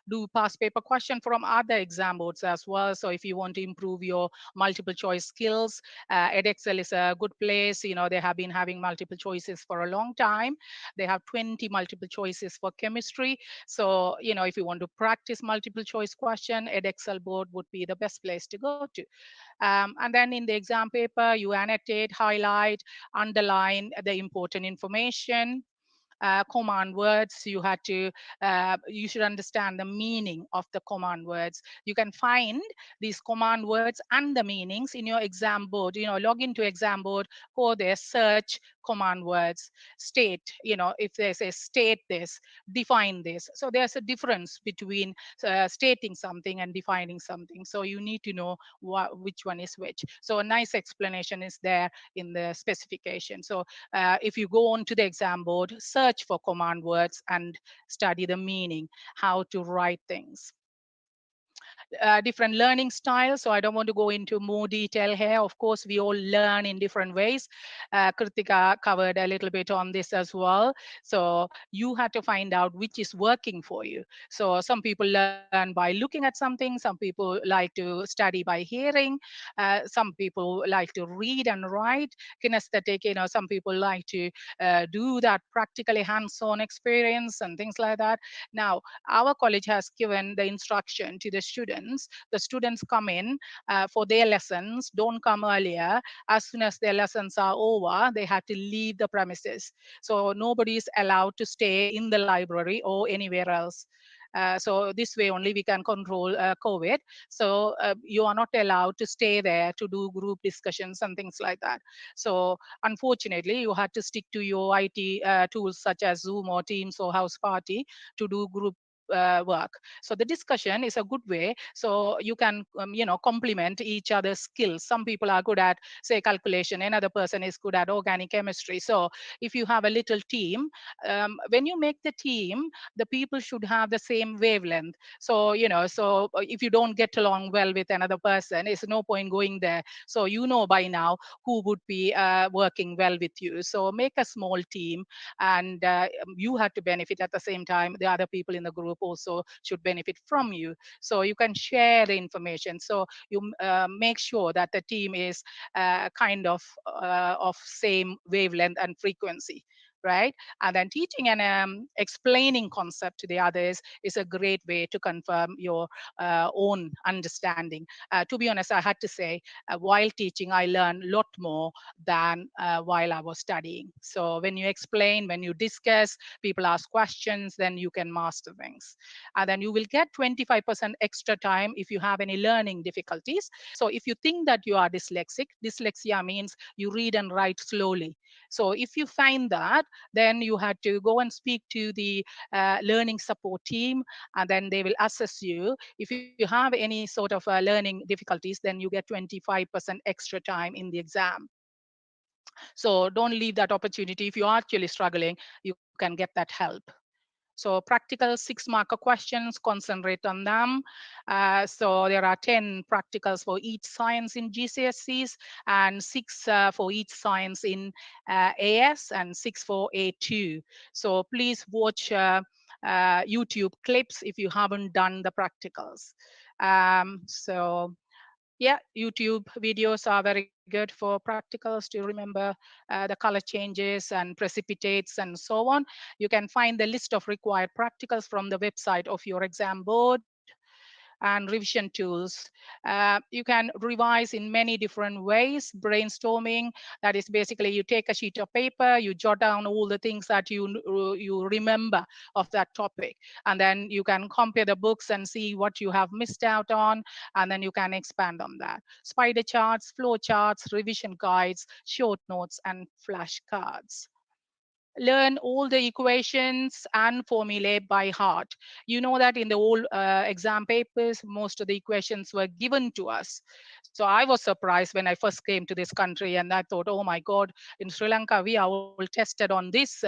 Do past paper question from other exam boards as well. So if you want to improve your multiple choice skills, edXL is a good place. They have been having multiple choices for a long time. They have 20 multiple choices for chemistry. So, if you want to practice multiple choice question, edXL board would be the best place to go to. And then in the exam paper, you annotate, highlight, underline the important information. command words. You should understand the meaning of the command words. You can find these command words and the meanings in your exam board. Log into exam board, go there, search command words, state, if they say state this, define this. So there's a difference between stating something and defining something. So you need to know which one is which. So a nice explanation is there in the specification. So if you go on to the exam board, search for command words and study the meaning, how to write things. Different learning styles. So I don't want to go into more detail here. Of course, we all learn in different ways. Kritika covered a little bit on this as well. So you have to find out which is working for you. So some people learn by looking at something. Some people like to study by hearing. Some people like to read and write. Kinesthetic, some people like to do that practically hands-on experience and things like that. Now, our college has given the instruction to the students. The students come in for their lessons, don't come earlier. As soon as their lessons are over, they have to leave the premises. So nobody is allowed to stay in the library or anywhere else. So this way only we can control COVID. So you are not allowed to stay there to do group discussions and things like that. So unfortunately, you have to stick to your IT tools such as Zoom or Teams or House Party to do group work. So the discussion is a good way. So you can, complement each other's skills. Some people are good at, say, calculation. Another person is good at organic chemistry. So if you have a little team, when you make the team, the people should have the same wavelength. So, if you don't get along well with another person, it's no point going there. So by now who would be working well with you. So make a small team, and you have to benefit at the same time. The other people in the group also should benefit from you. So you can share the information. So you make sure that the team is of same wavelength and frequency, right? And then teaching and explaining concept to the others is a great way to confirm your own understanding. To be honest, I had to say, while teaching, I learned a lot more than while I was studying. So when you explain, when you discuss, people ask questions, then you can master things. And then you will get 25% extra time if you have any learning difficulties. So if you think that you are dyslexic, dyslexia means you read and write slowly. So if you find that, then you had to go and speak to the learning support team, and then they will assess you. If you have any sort of learning difficulties, then you get 25% extra time in the exam. So don't leave that opportunity. If you are actually struggling, you can get that help. So practical 6-marker questions, concentrate on them. So there are 10 practicals for each science in GCSEs, and 6 for each science in AS, and 6 for A2. So please watch YouTube clips if you haven't done the practicals. So yeah, YouTube videos are very good for practicals to remember the color changes and precipitates and so on. You can find the list of required practicals from the website of your exam board. And revision tools. You can revise in many different ways. Brainstorming, that is basically you take a sheet of paper, you jot down all the things that you remember of that topic, and then you can compare the books and see what you have missed out on, and then you can expand on that. Spider charts, flow charts, revision guides, short notes, and flashcards. Learn all the equations and formulae by heart. You know that in the old exam papers, most of the equations were given to us. So I was surprised when I first came to this country, and I thought, oh my God, in Sri Lanka, we are all tested on this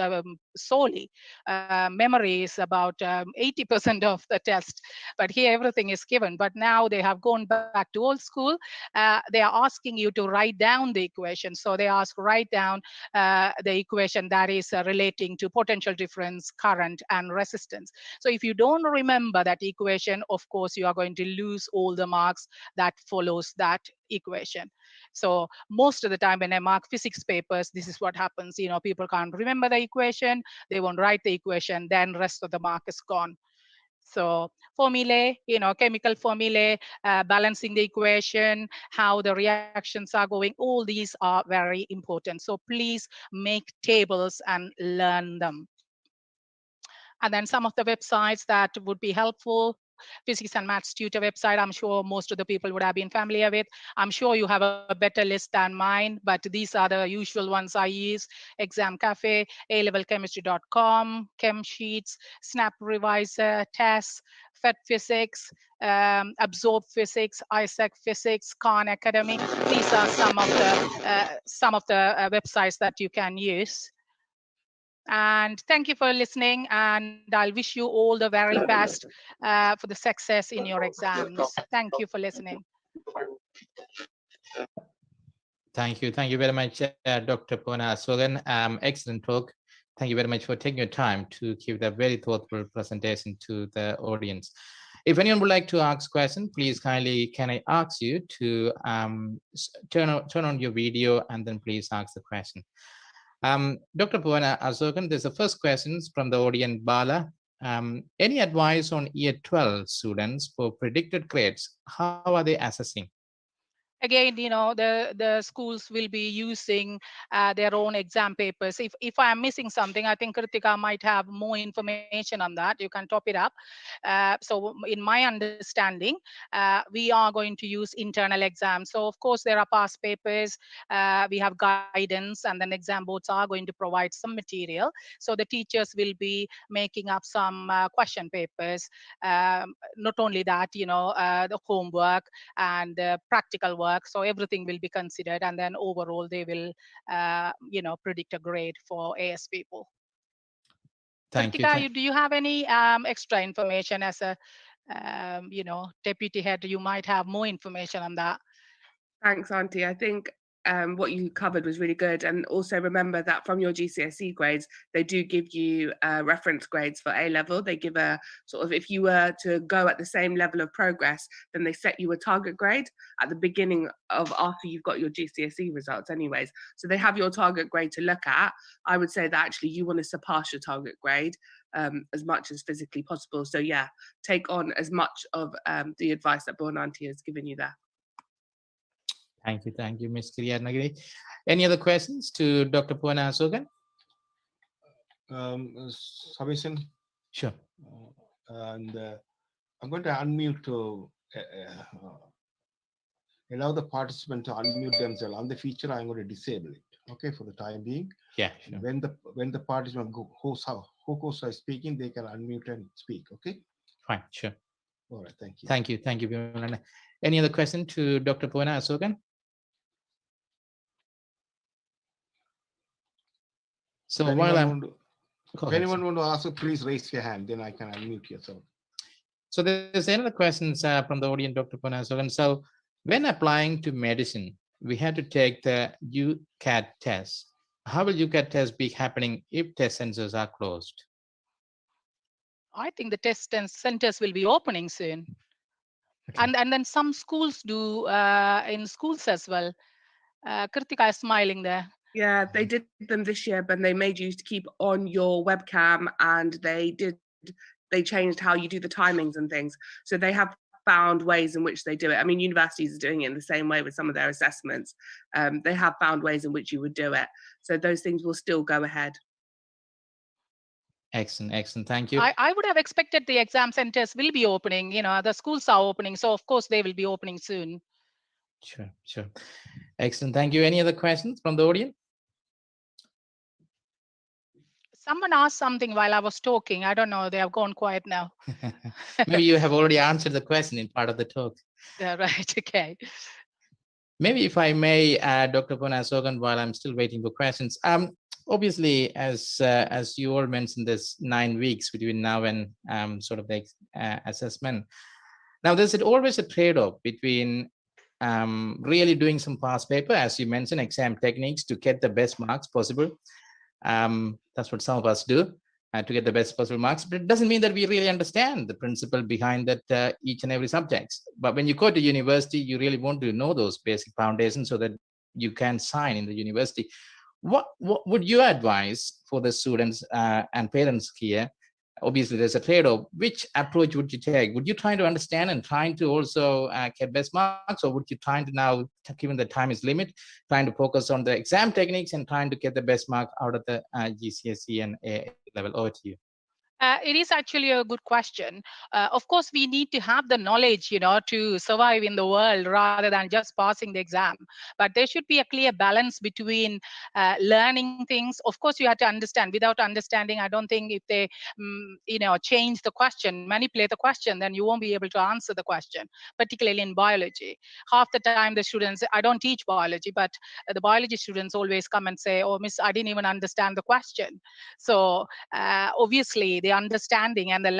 solely. Memory is about 80% of the test, but here everything is given. But now they have gone back to old school. They are asking you to write down the equation. So they ask, write down the equation that is relating to potential difference, current, and resistance. So if you don't remember that equation, of course, you are going to lose all the marks that follows that equation. So most of the time when I mark physics papers, this is what happens. People can't remember the equation, they won't write the equation, then rest of the mark is gone. So formulae, chemical formulae, balancing the equation, how the reactions are going, all these are very important. So please make tables and learn them. And then some of the websites that would be helpful, physics and maths tutor website, I'm sure most of the people would have been familiar with. I'm sure you have a better list than mine, but these are the usual ones I use: Exam Cafe, alevelchemistry.com, Chem Sheets, Snap Reviser, TESS, FET Physics, Absorb Physics, ISEC Physics, Khan Academic. These are some of the websites that you can use. And thank you for listening, and I'll wish you all the very best for the success in your exams. Thank you for listening. Thank you very much, Dr. Pona Sogan. Excellent talk. Thank you very much for taking your time to give that very thoughtful presentation to the audience. If anyone would like to ask question, please kindly can I ask you to turn on your video and then please ask the question. Dr. Pona Asokan, there's the first questions from the audience, Bala. Any advice on year 12 students for predicted grades? How are they assessing? Again, the schools will be using their own exam papers. If I am missing something, I think Kritika might have more information on that. You can top it up. So in my understanding, we are going to use internal exams. So of course there are past papers, we have guidance, and then exam boards are going to provide some material. So the teachers will be making up some question papers. Not only that, the homework and the practical work. So everything will be considered, and then overall they will, predict a grade for AS people. Thank Kritika, you. do you have any extra information as a, deputy head? You might have more information on that. Thanks, Auntie. I think what you covered was really good. And also remember that from your GCSE grades, they do give you reference grades for A level. They give a sort of, if you were to go at the same level of progress, then they set you a target grade at the beginning of after you've got your GCSE results anyways. So they have your target grade to look at. I would say that actually you want to surpass your target grade as much as physically possible. So yeah, take on as much of the advice that Born Auntie has given you there. Thank you, Ms. Kiryanagiri. Any other questions to Dr. Pona Asokan? Submission. Sure. And I'm going to unmute to allow the participant to unmute themselves. On the feature, I'm going to disable it. Okay, for the time being. Yeah, sure. When the participant hosts are speaking, they can unmute and speak. Okay. Fine, sure. All right, thank you. Thank you, Bimala. Any other question to Dr. Pona Asokan? So if while anyone want to ask, please raise your hand, then I can unmute yourself. So there's another question from the audience, Dr. Pona Asokan. So when applying to medicine, we had to take the UCAT test. How will UCAT test be happening if test centers are closed? I think the test centers will be opening soon. Okay. And then some schools do in schools as well. Kritika is smiling there. Yeah, they did them this year, but they made you to keep on your webcam, and they changed how you do the timings and things. So they have found ways in which they do it. I mean, universities are doing it in the same way with some of their assessments. They have found ways in which you would do it. So those things will still go ahead. Excellent. Thank you. I would have expected the exam centers will be opening. The schools are opening, so of course they will be opening soon. Sure. Excellent. Thank you. Any other questions from the audience? Someone asked something while I was talking. I don't know. They have gone quiet now. Maybe you have already answered the question in part of the talk. Yeah, right. Okay. Maybe if I may, Dr. Pona Asokan, while I'm still waiting for questions. Obviously, as you all mentioned, there's 9 weeks between now and sort of the assessment. Now, there's always a trade-off between really doing some past paper, as you mentioned, exam techniques to get the best marks possible. That's what some of us do to get the best possible marks, but it doesn't mean that we really understand the principle behind that each and every subject. But when you go to university, you really want to know those basic foundations so that you can sign in the university. What would you advise for the students and parents here? Obviously, there's a trade-off. Which approach would you take? Would you try to understand and trying to also get best marks, or would you try to now, given the time is limit, trying to focus on the exam techniques and trying to get the best mark out of the GCSE and A level? Over to you. It is actually a good question. Of course, we need to have the knowledge, to survive in the world rather than just passing the exam. But there should be a clear balance between learning things. Of course, you have to understand. Without understanding, I don't think if they, change the question, manipulate the question, then you won't be able to answer the question, particularly in biology. Half the time, the students, I don't teach biology, but the biology students always come and say, oh, Miss, I didn't even understand the question. So obviously the understanding and the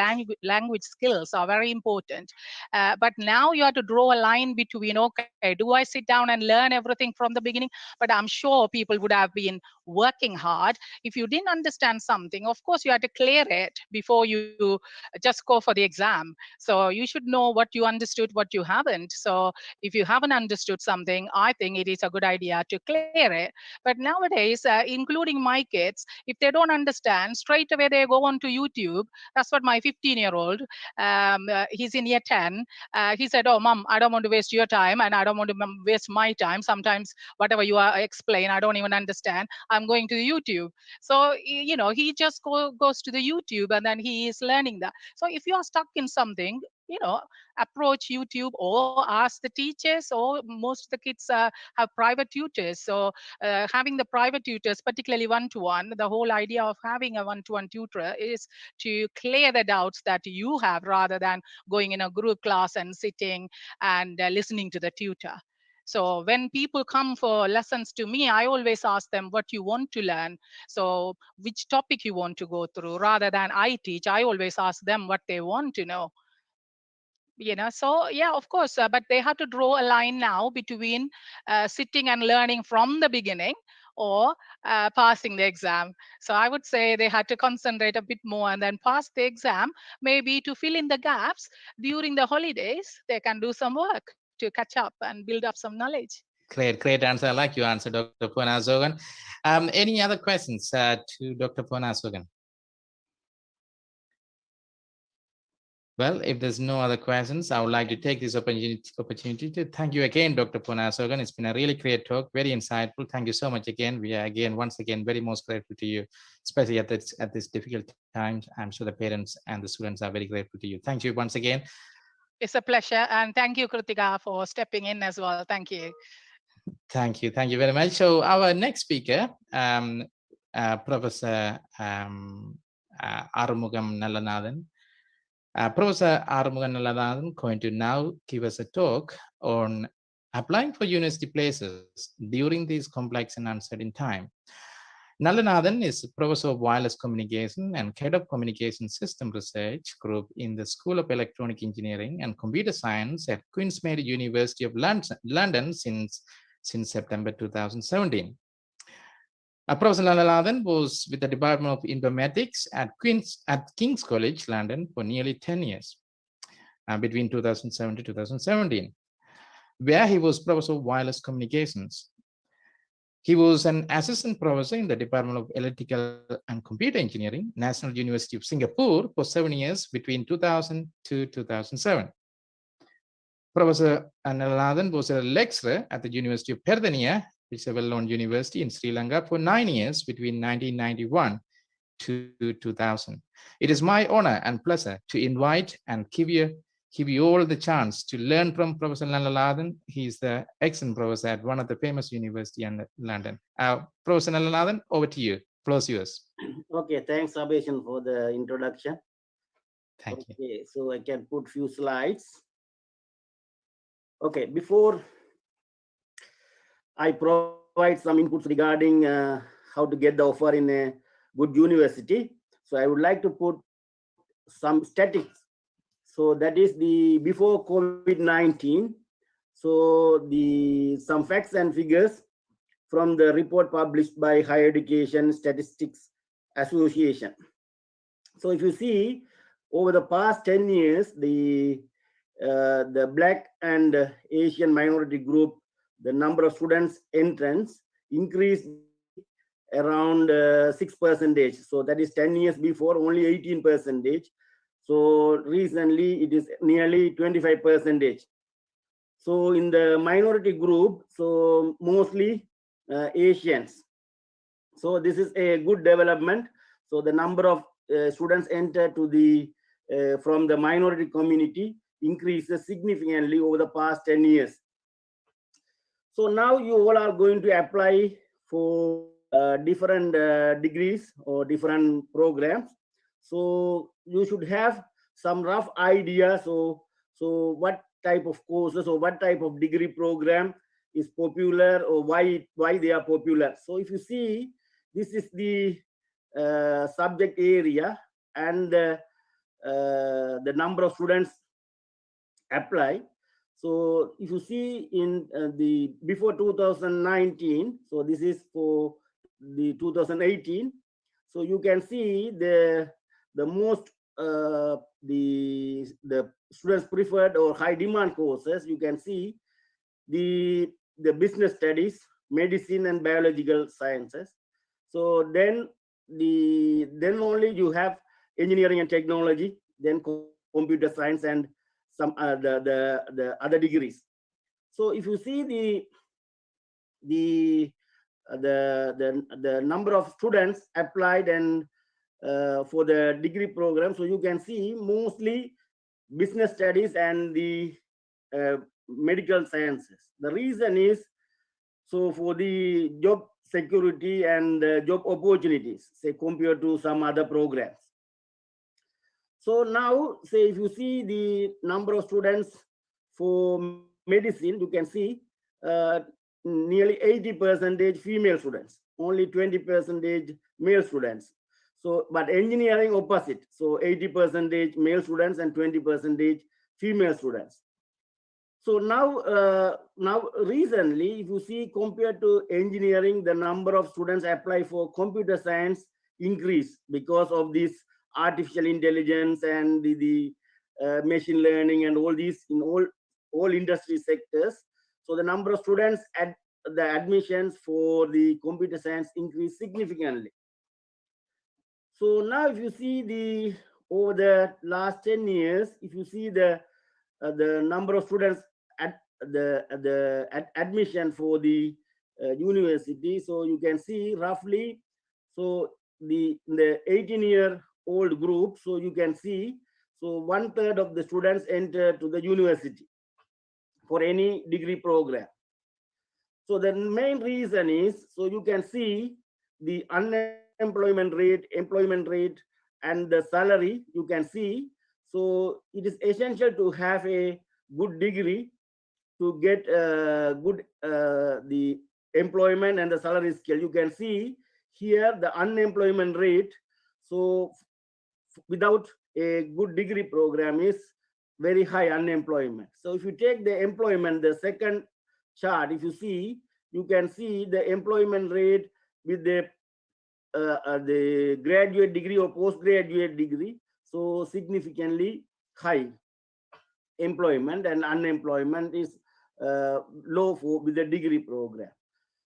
language skills are very important. But now you have to draw a line between, okay, do I sit down and learn everything from the beginning? But I'm sure people would have been working hard. If you didn't understand something, of course you have to clear it before you just go for the exam. So you should know what you understood, what you haven't. So if you haven't understood something, I think it is a good idea to clear it. But nowadays, including my kids, if they don't understand, straight away they go onto YouTube. That's what my 15-year-old, he's in year 10. He said, oh, Mom, I don't want to waste your time and I don't want to waste my time. Sometimes whatever you explain, I don't even understand. I'm going to YouTube. So, he just goes to the YouTube and then he is learning that. So if you are stuck in something, approach YouTube or ask the teachers, or most of the kids have private tutors. So having the private tutors, particularly one-to-one, the whole idea of having a one-to-one tutor is to clear the doubts that you have rather than going in a group class and sitting and listening to the tutor. So when people come for lessons to me, I always ask them what you want to learn. So which topic you want to go through rather than I teach. I always ask them what they want to know. So yeah, of course, but they have to draw a line now between sitting and learning from the beginning or passing the exam. So I would say they had to concentrate a bit more and then pass the exam, maybe to fill in the gaps during the holidays. They can do some work to catch up and build up some knowledge. Great answer. I like your answer, Dr. Ponasogan. Any other questions to Dr. Ponasogan? Well, if there's no other questions, I would like to take this opportunity to thank you again, Dr. Ponasogan. It's been a really great talk, very insightful. Thank you so much again. We are once again very most grateful to you, especially at this difficult times. I'm sure the parents and the students are very grateful to you. Thank you once again. It's a pleasure, and thank you, Kritika, for stepping in as well. Thank you. Thank you very much. So our next speaker, Professor Arumugam Nalanathan. Professor Arumugam Nalanathan going to now give us a talk on applying for university places during these complex and uncertain time. Nalanathan is Professor of Wireless Communication and Head of Communication System Research Group in the School of Electronic Engineering and Computer Science at Queen's Mary University of London since September 2017. Professor Nalanathan was with the Department of Informatics at King's College London for nearly 10 years, between 2007 to 2017, where he was Professor of Wireless Communications. He was an assistant professor in the Department of Electrical and Computer Engineering, National University of Singapore for 7 years between 2000 to 2007. Professor Nalanathan was a lecturer at the University of Perthenia, which is a well-known university in Sri Lanka, for 9 years between 1991 to 2000. It is my honor and pleasure to invite and give you all the chance to learn from Professor Nalanathan. He is the excellent professor at one of the famous universities in London. Professor Nalanathan, over to you. Floor is yours. Okay, thanks, Abheshan, for the introduction. Thank you. Okay, so I can put few slides. Okay, before I provide some inputs regarding how to get the offer in a good university, so I would like to put some statistics. So that is the before COVID-19. So some facts and figures from the report published by Higher Education Statistics Association. So if you see, over the past 10 years, the Black and Asian minority group, the number of students entrants increased around 6%. So that is 10 years before, only 18%. So recently it is nearly 25%. So in the minority group, so mostly Asians. So this is a good development. So the number of students enter to the from the minority community increases significantly over the past 10 years. So now you all are going to apply for different degrees or different programs. So you should have some rough idea. So what type of courses or what type of degree program is popular, or why they are popular. So if you see, this is the subject area and the number of students apply. So if you see in the before 2019, so this is for the 2018. So you can see the most the students preferred or high demand courses. You can see the business studies, medicine and biological sciences. So then only you have engineering and technology, then computer science and some the other degrees. So if you see the number of students applied and for the degree program, so you can see mostly business studies and the medical sciences. The reason is, so for the job security and job opportunities, say compared to some other programs. So now, say if you see the number of students for medicine, you can see nearly 80% female students, only 20% male students. So, but engineering opposite. So 80% male students and 20% female students. So now recently, if you see compared to engineering, the number of students apply for computer science increase because of this artificial intelligence and the machine learning and all these in all industry sectors. So the number of students at the admissions for the computer science increase significantly. So now if you see the over the last 10 years, if you see the number of students at at admission for the university, so you can see roughly, so the 18-year-old group, so you can see, so 1/3 of the students enter to the university for any degree program. So the main reason is, so you can see the unemployment rate, employment rate, and the salary, you can see. So it is essential to have a good degree to get good the employment and the salary scale. You can see here the unemployment rate. So without a good degree program is very high unemployment. So if you take the employment, the second chart, if you see, you can see the employment rate with the graduate degree or postgraduate degree, so significantly high employment, and unemployment is low for with the degree program.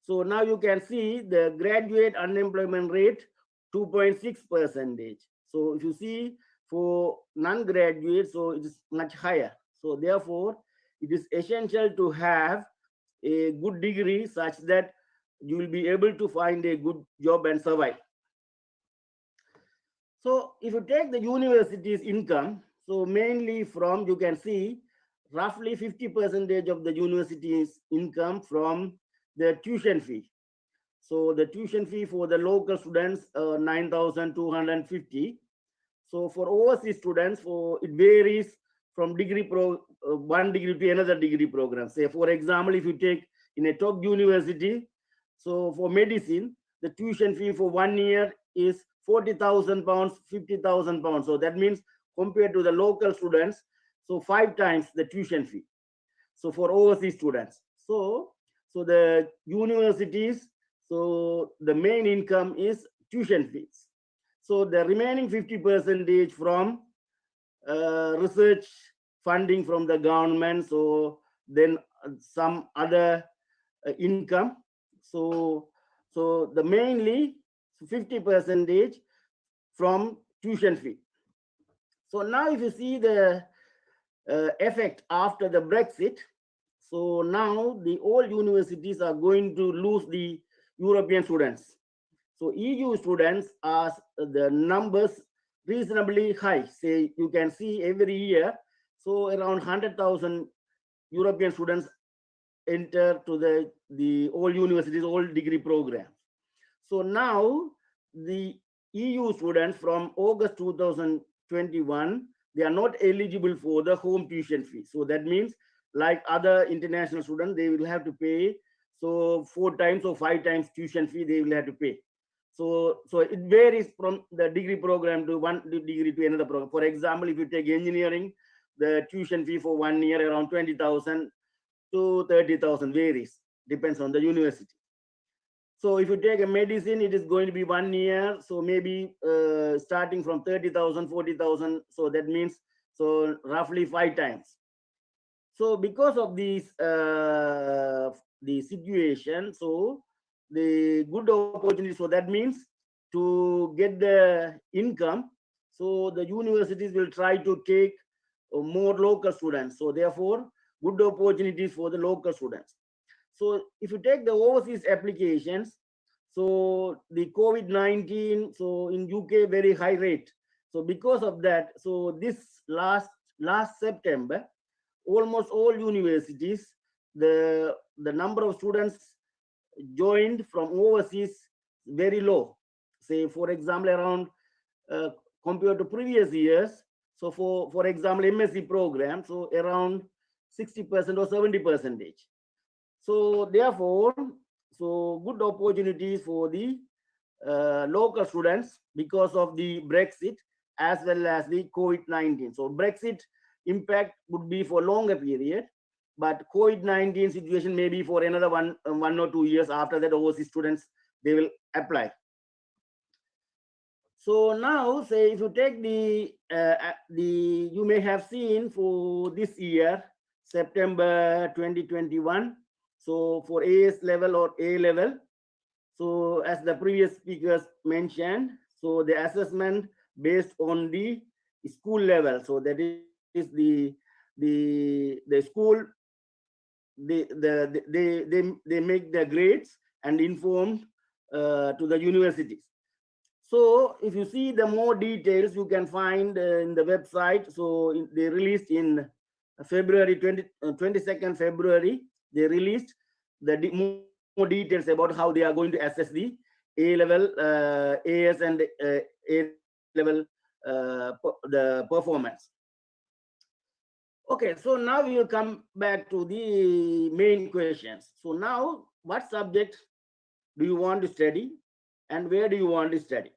So now you can see the graduate unemployment rate 2.6%. So if you see for non-graduate, so it is much higher. So therefore, it is essential to have a good degree such that you will be able to find a good job and survive. So if you take the university's income, so mainly from, you can see roughly 50% of the university's income from the tuition fee. So the tuition fee for the local students, 9,250. So for overseas students, for it varies from one degree to another degree program. Say for example, if you take in a top university, so for medicine, the tuition fee for 1 year is 40,000 pounds, 50,000 pounds. So that means compared to the local students, so 5 times the tuition fee. So for overseas students, so the universities, so the main income is tuition fees. So the remaining 50% from research funding from the government. So then some other income. So the mainly 50% from tuition fee. So now if you see the effect after the Brexit, so now the all universities are going to lose the European students. So EU students are the numbers reasonably high. Say you can see every year, so around 100,000 European students enter to the all universities, all degree programs. So now the EU students from August 2021, they are not eligible for the home tuition fee. So that means like other international students, they will have to pay so 4 times or 5 times tuition fee they will have to pay. So it varies from the degree program to one degree to another program. For example, if you take engineering, the tuition fee for 1 year around 20,000 to 30,000 varies, depends on the university. So if you take a medicine, it is going to be 1 year. So maybe starting from 30,000, 40,000. So that means so roughly 5 times. So because of this the situation, so the good opportunity. So that means to get the income. So the universities will try to take more local students. So therefore, good opportunities for the local students. So if you take the overseas applications, so the COVID-19, so in UK very high rate. So because of that, so this last September, almost all universities, the number of students joined from overseas very low. Say for example, around compared to previous years. So for example, MSc program, so around 60% or 70%. So therefore, so good opportunities for the local students because of the Brexit as well as the COVID-19. So Brexit impact would be for longer period, but COVID-19 situation may be for another one or 2 years. After that, overseas students, they will apply. So now, say if you take the you may have seen for this year, September 2021. So for AS level or A level, so as the previous speakers mentioned, so the assessment based on the school level. So that is the school, they make the grades and inform to the universities. So if you see the more details, you can find in the website. So they released in February 22nd February, they released the more details about how they are going to assess the A level, AS and A level the performance. Okay, so now we will come back to the main questions. So now, what subject do you want to study and where do you want to study?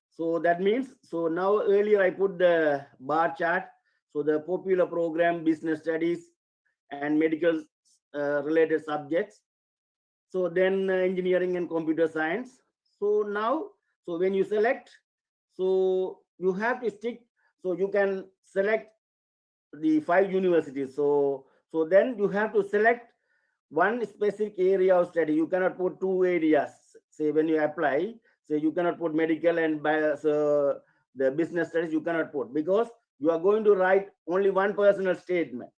So that means, so now earlier I put the bar chart. So the popular program, business studies and medical related subjects. So then engineering and computer science. So now, so when you select, so you have to stick, so you can select the 5 universities. So then you have to select one specific area of study. You cannot put 2 areas. Say when you apply, say you cannot put medical and so the business studies you cannot put, because you are going to write only one personal statement.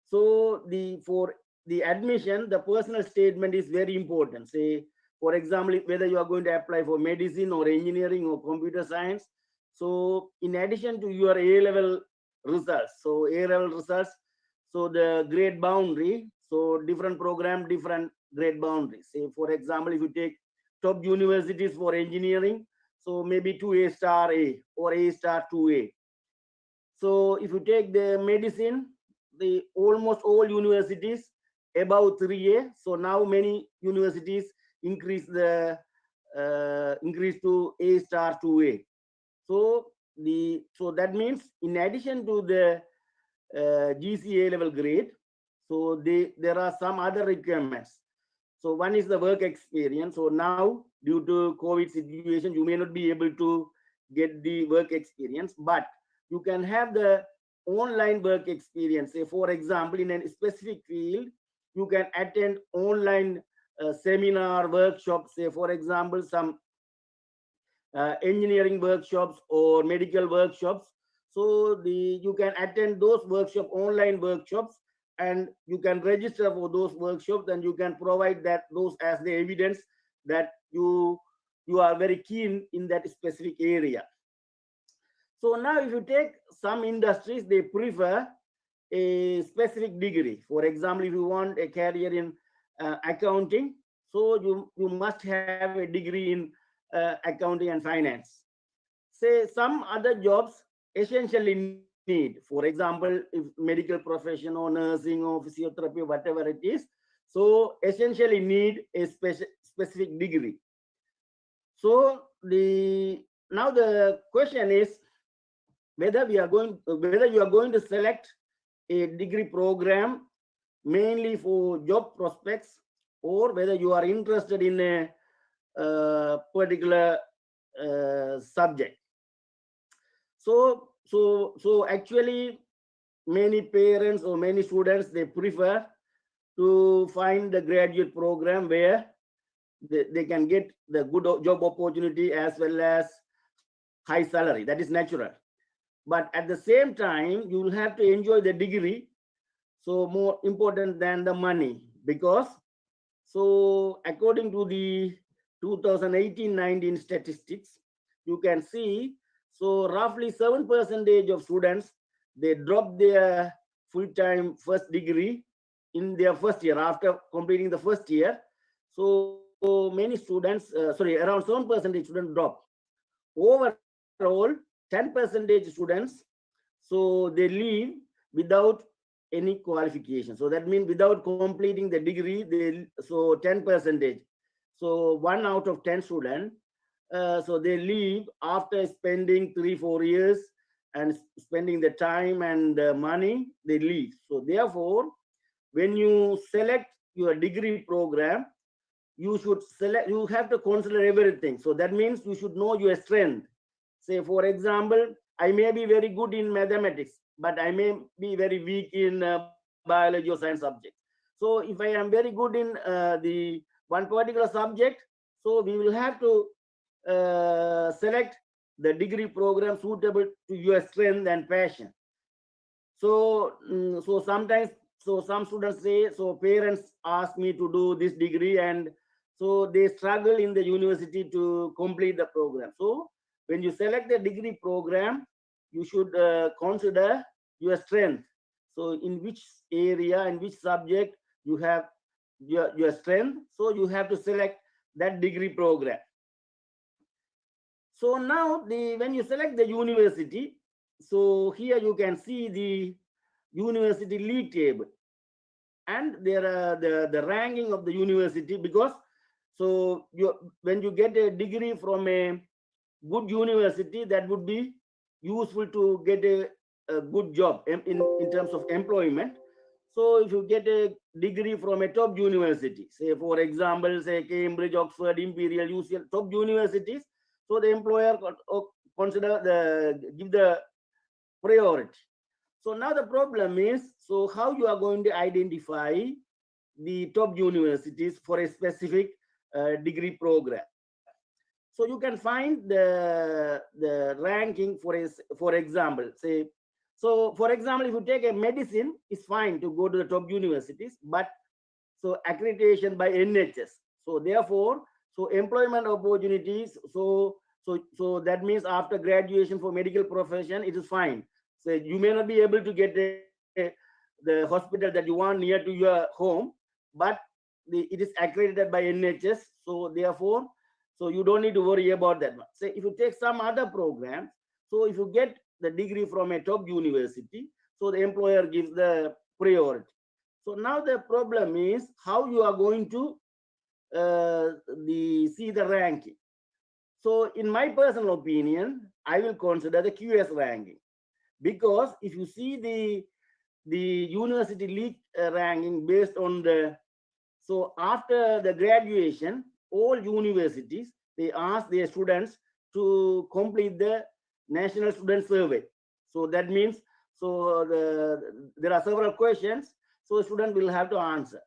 So for the admission, the personal statement is very important. Say, for example, whether you are going to apply for medicine or engineering or computer science. So in addition to your A-level results, so A-level results, so the grade boundary, so different program, different grade boundaries. Say, for example, if you take top universities for engineering, so maybe 2A star A or A star 2A. So if you take the medicine, the almost all universities above 3A. So now many universities increase the increase to A star 2A. So that means in addition to the GCA level grade, so there are some other requirements. So one is the work experience. So now due to COVID situation, you may not be able to get the work experience, but you can have the online work experience. Say for example, in a specific field, you can attend online seminar workshops. Say for example, some engineering workshops or medical workshops. So you can attend those workshop, online workshops, and you can register for those workshops, and you can provide those as the evidence that you are very keen in that specific area. So now if you take some industries, they prefer a specific degree. For example, if you want a career in accounting, so you must have a degree in accounting and finance. Say some other jobs essentially need, for example, if medical profession or nursing or physiotherapy, whatever it is, so essentially need a specific degree. So now the question is whether you are going to select a degree program mainly for job prospects, or whether you are interested in a particular subject. So actually many parents or many students, they prefer to find the graduate program where they can get the good job opportunity as well as high salary. That is natural. But at the same time, you will have to enjoy the degree, so more important than the money, because so according to the 2018-19 statistics, you can see, so roughly 7% of students, they drop their full-time first degree in their first year after completing the first year. So many students, around 7% students drop. Overall, 10% students, so they leave without any qualification. So that means without completing the degree, so 10%. So 1 out of 10 students, so they leave after spending 3-4 years and spending the time and money, they leave. So therefore, when you select your degree program, you have to consider everything. So that means you should know your strength. Say, for example, I may be very good in mathematics, but I may be very weak in biology or science subject. So if I am very good in the one particular subject, so we will have to select the degree program suitable to your strength and passion. So so sometimes, so some students say, so parents ask me to do this degree, and so they struggle in the university to complete the program. So when you select the degree program, you should consider your strength. So in which area, in which subject you have your strength, so you have to select that degree program. So now when you select the university, so here you can see the university league table, and there are the ranking of the university, because so when you get a degree from a good university, that would be useful to get a good job in terms of employment. So if you get a degree from a top university, say for example, say Cambridge, Oxford, Imperial, UCL, top universities, so the employer give the priority. So now the problem is, so how you are going to identify the top universities for a specific degree program. So you can find the ranking for example, say, so for example, if you take a medicine, it's fine to go to the top universities, but so accreditation by NHS. So therefore, so employment opportunities, so that means after graduation for medical profession, it is fine. So you may not be able to get the hospital that you want near to your home, but it is accredited by NHS. So therefore, so you don't need to worry about that one. So if you take some other programs, so if you get the degree from a top university, so the employer gives the priority. So now the problem is how you are going to see the ranking. So in my personal opinion, I will consider the QS ranking, because if you see the university league ranking based on so after the graduation, all universities, they ask their students to complete the National Student Survey. So that means, so there are several questions, so students will have to answer.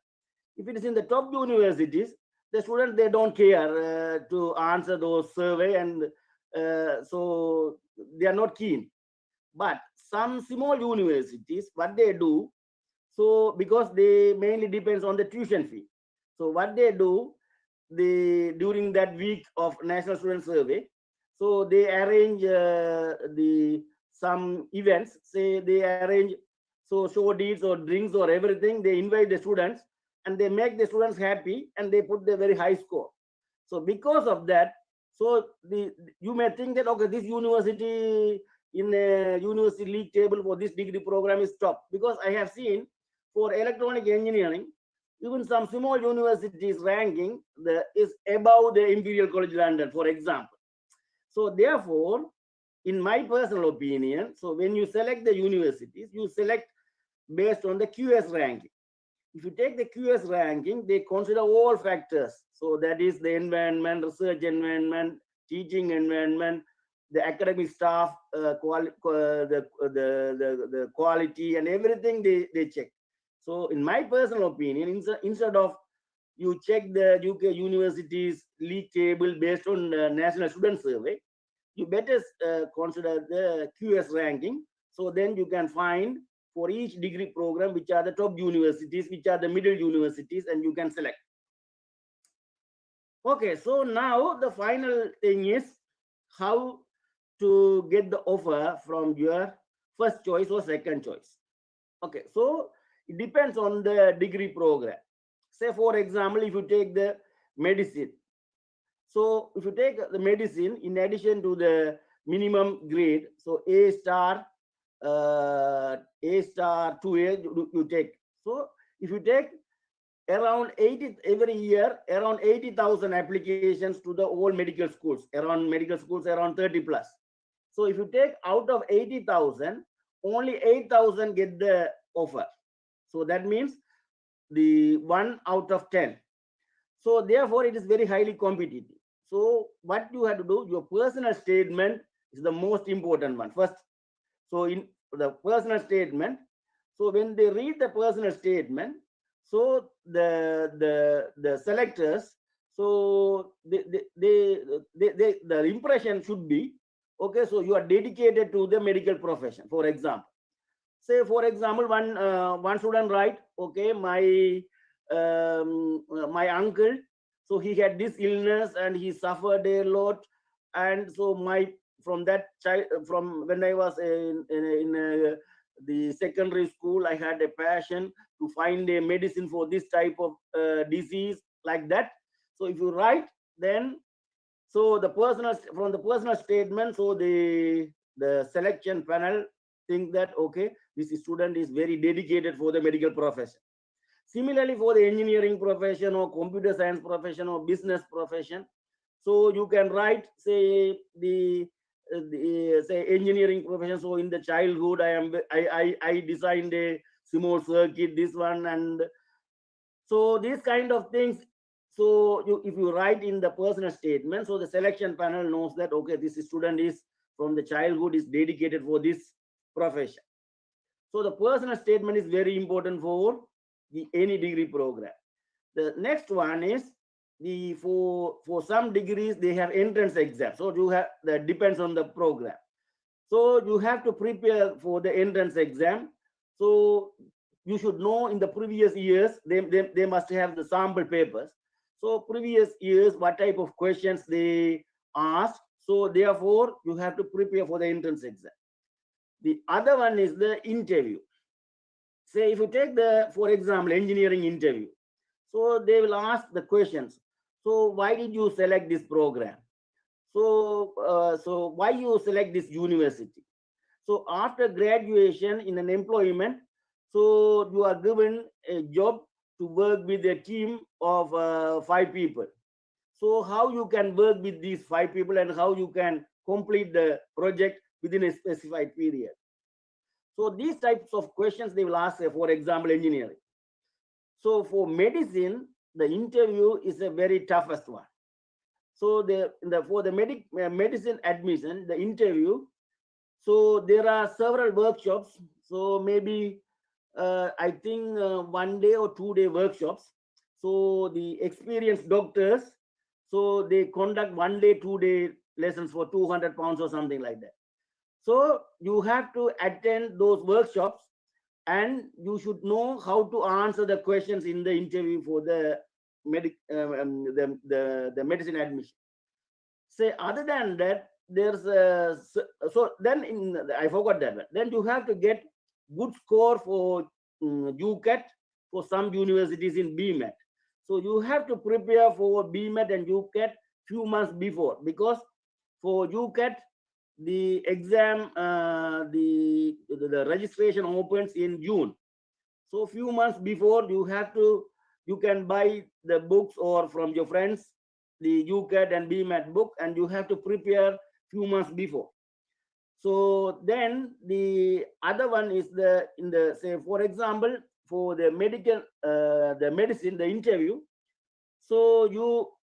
If it is in the top universities, the students, they don't care to answer those survey, and so they are not keen. But some small universities, what they do, so because they mainly depends on the tuition fee. So what they do, during that week of National Student Survey, So they arrange some events. Say they arrange show deeds or drinks or everything. They invite the students and they make the students happy and they put the very high score. So because of that, so you may think that okay, this university in a university league table for this degree program is top, because I have seen for electronic engineering, even some small universities ranking is above the Imperial College London, for example. So therefore, in my personal opinion, so when you select the universities, you select based on the QS ranking. If you take the QS ranking, they consider all factors. So that is the environment, research environment, teaching environment, the academic staff, the quality and everything they check. So in my personal opinion, instead of you check the UK universities league table based on the National Student Survey, you better consider the QS ranking. So then you can find for each degree program which are the top universities, which are the middle universities, and you can select. Okay, so now the final thing is how to get the offer from your first choice or second choice. Okay, so it depends on the degree program. Say for example, if you take the medicine, so if you take the medicine, in addition to the minimum grade, so A star 2A you take. So if you take around 80 every year, around 80,000 applications to the all medical schools, around 30 plus. So if you take out of 80,000, only 8,000 get the offer. So that means the 1 out of 10. So therefore it is very highly competitive. So what you have to do, your personal statement is the most important one first. So in the personal statement, so when they read the personal statement, so the selectors, so the impression should be okay. So you are dedicated to the medical profession. For example, say for example, one student write, okay, my uncle, so he had this illness and he suffered a lot, and so from when I was in the secondary school, I had a passion to find a medicine for this type of disease, like that. So if you write, then so from the personal statement, so the selection panel think that okay, this student is very dedicated for the medical profession. Similarly, for the engineering profession or computer science profession or business profession, so you can write, say say engineering profession. So in the childhood, I designed a small circuit, this one, and so these kind of things. So if you write in the personal statement, so the selection panel knows that okay, this student is from the childhood is dedicated for this profession. So the personal statement is very important for any degree program. The next one is for some degrees they have entrance exam. So you have that depends on the program. So you have to prepare for the entrance exam. So you should know in the previous years they must have the sample papers. So previous years what type of questions they asked. So therefore you have to prepare for the entrance exam. The other one is the interview. Say if you take for example, engineering interview, so they will ask the questions. So why did you select this program? So why you select this university? So after graduation in an employment, so you are given a job to work with a team of 5 people. So how you can work with these 5 people and how you can complete the project within a specified period. So these types of questions they will ask, for example, engineering. So for medicine, the interview is a very toughest one. So for the medicine admission, the interview, so there are several workshops. So maybe I think 1 day or 2 day workshops. So the experienced doctors, so they conduct 1 day, 2 day lessons for £200 or something like that. So you have to attend those workshops and you should know how to answer the questions in the interview for the medicine admission. Say other than that, there's a, so then I forgot that one. Then you have to get good score for UCAT for some universities in BMAT. So you have to prepare for BMAT and UCAT few months before, because for UCAT the exam the registration opens in June. So few months before you can buy the books or from your friends the UCAT and BMAT book, and you have to prepare few months before. So then the other one is say for example for the medicine, the interview. So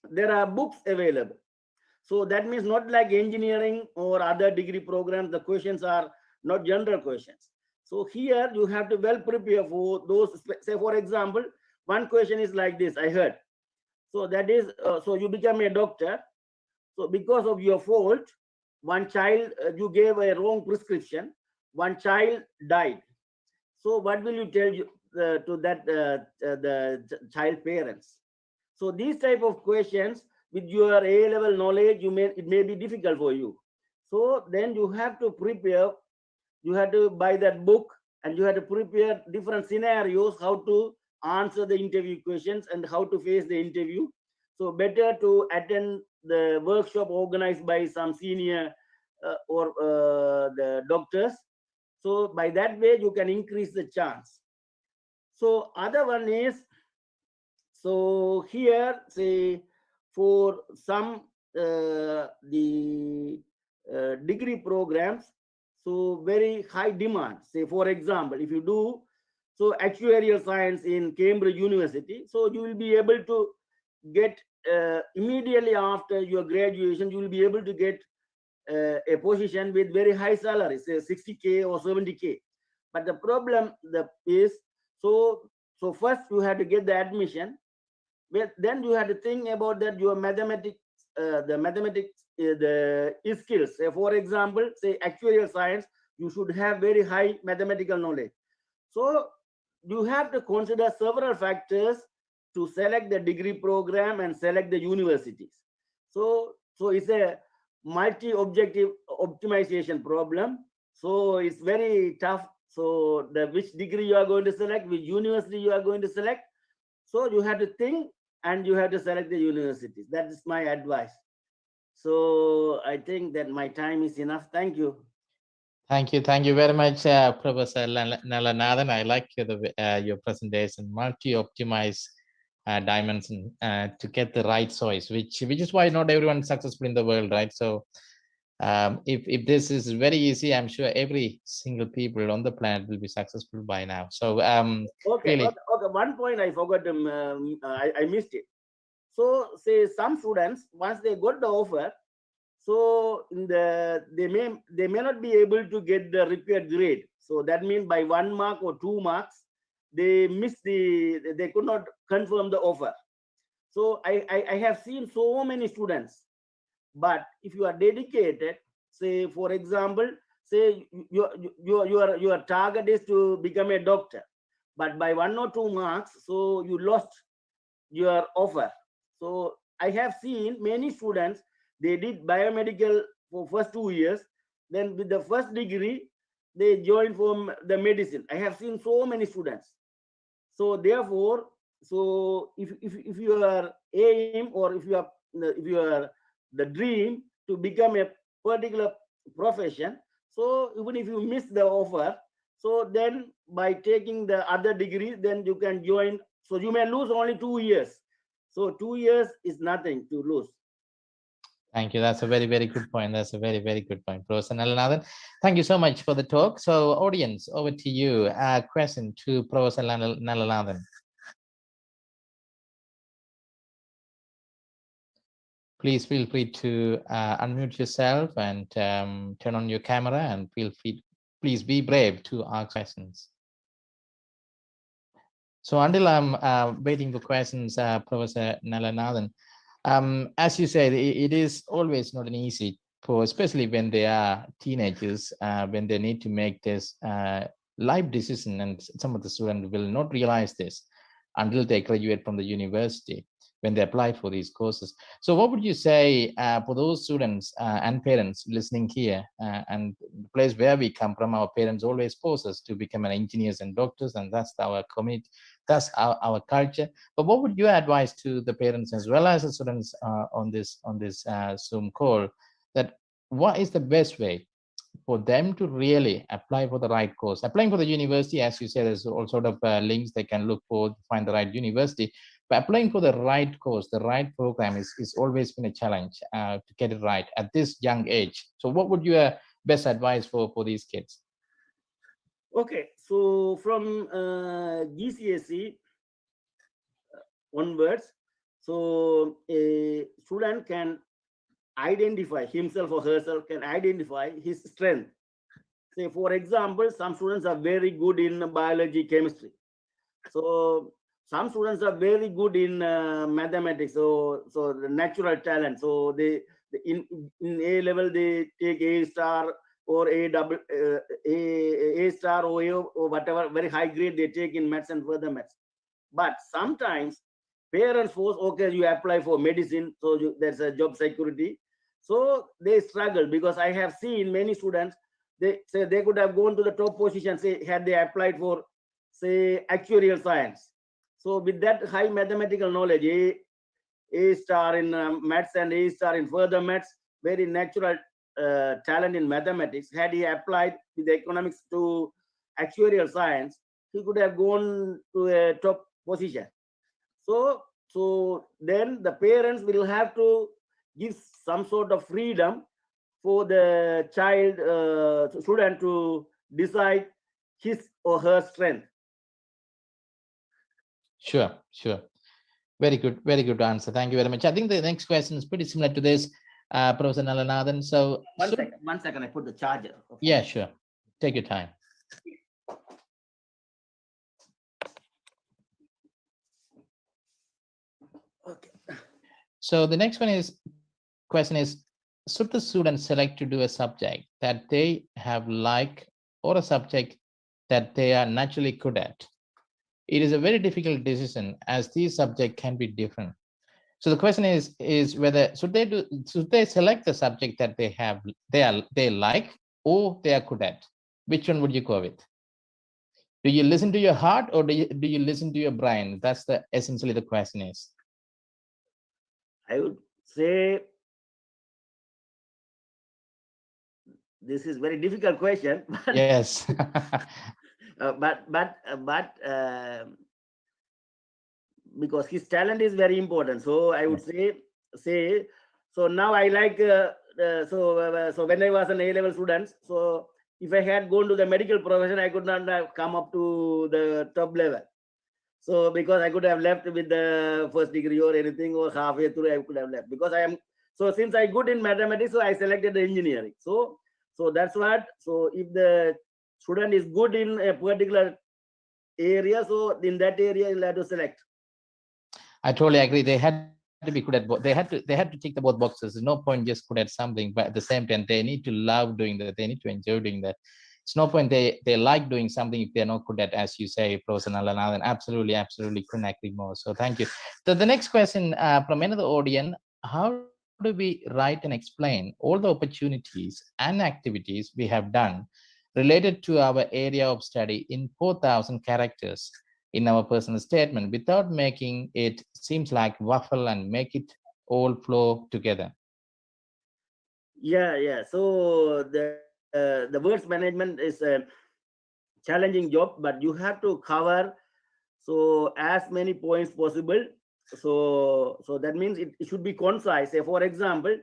there are books available. So that means not like engineering or other degree programs, the questions are not general questions. So here you have to well prepare for those. Say for example, one question is like this, I heard. So that is, so you become a doctor. So because of your fault, one child, you gave a wrong prescription, one child died. So what will you tell to that the child parents? So these type of questions with your A-level knowledge, it may be difficult for you. So then you have to prepare, you have to buy that book, and you have to prepare different scenarios, how to answer the interview questions and how to face the interview. So better to attend the workshop organized by some senior or the doctors. So by that way, you can increase the chance. So other one is, so here, say for some the degree programs, so very high demand. Say for example, if you do so actuarial science in Cambridge University, so you will be able to get immediately after your graduation, you will be able to get a position with very high salary, say 60K or 70K. But the problem is, so first you have to get the admission, but then you have to think about that your mathematics, the skills. Say for example, say actuarial science, you should have very high mathematical knowledge. So you have to consider several factors to select the degree program and select the universities. So it's a multi-objective optimization problem. So it's very tough. So which degree you are going to select, which university you are going to select. So you have to think and you have to select the universities. That is my advice. So I think that my time is enough. Thank you. Thank you very much, Professor Nalanathan. I like your presentation, multi-optimize dimension to get the right choice, which is why not everyone is successful in the world, right? So if this is very easy, I'm sure every single people on the planet will be successful by now. So okay, really, okay. One point I forgot, I missed it. So say some students, once they got the offer, so they may not be able to get the required grade. So that means by 1 mark or 2 marks, they could not confirm the offer. So I have seen so many students. But if you are dedicated, say for example, say your target is to become a doctor, but by 1 or 2 marks, so you lost your offer. So I have seen many students, they did biomedical for first 2 years, then with the first degree they joined from the medicine. I have seen so many students. So therefore, so if your aim, or if you are the dream to become a particular profession, so even if you miss the offer, so then by taking the other degree, then you can join. So you may lose only 2 years. So 2 years is nothing to lose. thank you. That's a very, very good point. That's a very, very good point, Professor Nalanathan. Thank you so much for the talk. So audience, over to you. Question to Professor Nalanathan. Please feel free to unmute yourself and turn on your camera, and please be brave to ask questions. So until I'm waiting for questions, Professor Nalanathan, as you said, it is always not an easy for, especially when they are teenagers, when they need to make this life decision, and some of the students will not realize this until they graduate from the university. when they apply for these courses. So what would you say for those students and parents listening here, and the place where we come from, our parents always force us to become an engineers and doctors, and that's our community, that's our culture. But what would you advise to the parents as well as the students on this Zoom call, that what is the best way for them to really apply for the right course? Applying for the university, as you said, there's all sort of links they can look for to find the right university. But applying for the right course, the right program is always been a challenge to get it right at this young age. So what would your best advice for these kids? Okay, so from GCSE onwards, so a student can identify himself or herself, can identify his strength. Say, for example, some students are very good in biology, chemistry. So some students are very good in mathematics, so the natural talent. So they in A level they take A star or A star or A or whatever very high grade they take in maths and further maths. But sometimes parents force, okay, you apply for medicine, so there's a job security. So they struggle, because I have seen many students, they say they could have gone to the top position, say, had they applied for, say, actuarial science. So with that high mathematical knowledge, A star in maths and A star in further maths, very natural talent in mathematics, had he applied with economics to actuarial science, he could have gone to a top position. So then the parents will have to give some sort of freedom for the child student to decide his or her strength. Sure. Very good answer. Thank you very much. I think the next question is pretty similar to this, Professor Nalanathan. So one second, I put the charger. Yeah, sure. Take your time. Okay. So the next question is, should the students select to do a subject that they have like, or a subject that they are naturally good at? It is a very difficult decision, as these subjects can be different. So the question is whether should they select the subject that they like or they are good at? Which one would you go with? Do you listen to your heart, or do you listen to your brain? That's essentially the question is. I would say this is very difficult question. Yes. But because his talent is very important, so I would say so. Now I like so when I was an A-level student, so if I had gone to the medical profession, I could not have come up to the top level. So because I could have left with the first degree or anything, or halfway through I could have left, because I am so since I good in mathematics, so I selected the engineering. So that's what. So if the student is good in a particular area, so in that area you'll have to select. I totally agree. They had to be good at both. They had to tick the both boxes. There's no point just good at something, but at the same time they need to love doing that. They need to enjoy doing that. It's no point they like doing something if they're not good at, as you say, Professor Nalanathan. Absolutely couldn't agree more. So thank you. So the next question from another audience: how do we write and explain all the opportunities and activities we have done related to our area of study in 4,000 characters in our personal statement without making it seems like waffle and make it all flow together? Yeah. So the words management is a challenging job, but you have to cover so as many points possible. So that means it should be concise. Say for example,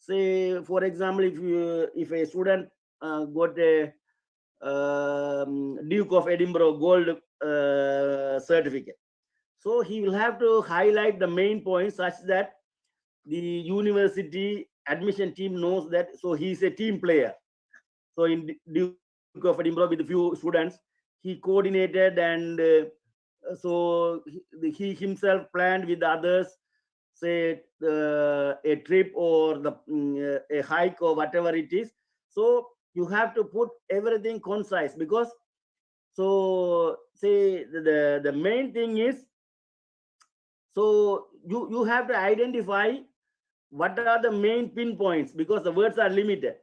if a student got a Duke of Edinburgh gold certificate, so he will have to highlight the main points such that the university admission team knows that, so he is a team player. So in Duke of Edinburgh with a few students, he coordinated, and so he himself planned with others, say a trip or a hike or whatever it is. So you have to put everything concise, because so say the main thing is, so you have to identify what are the main pinpoints, because the words are limited.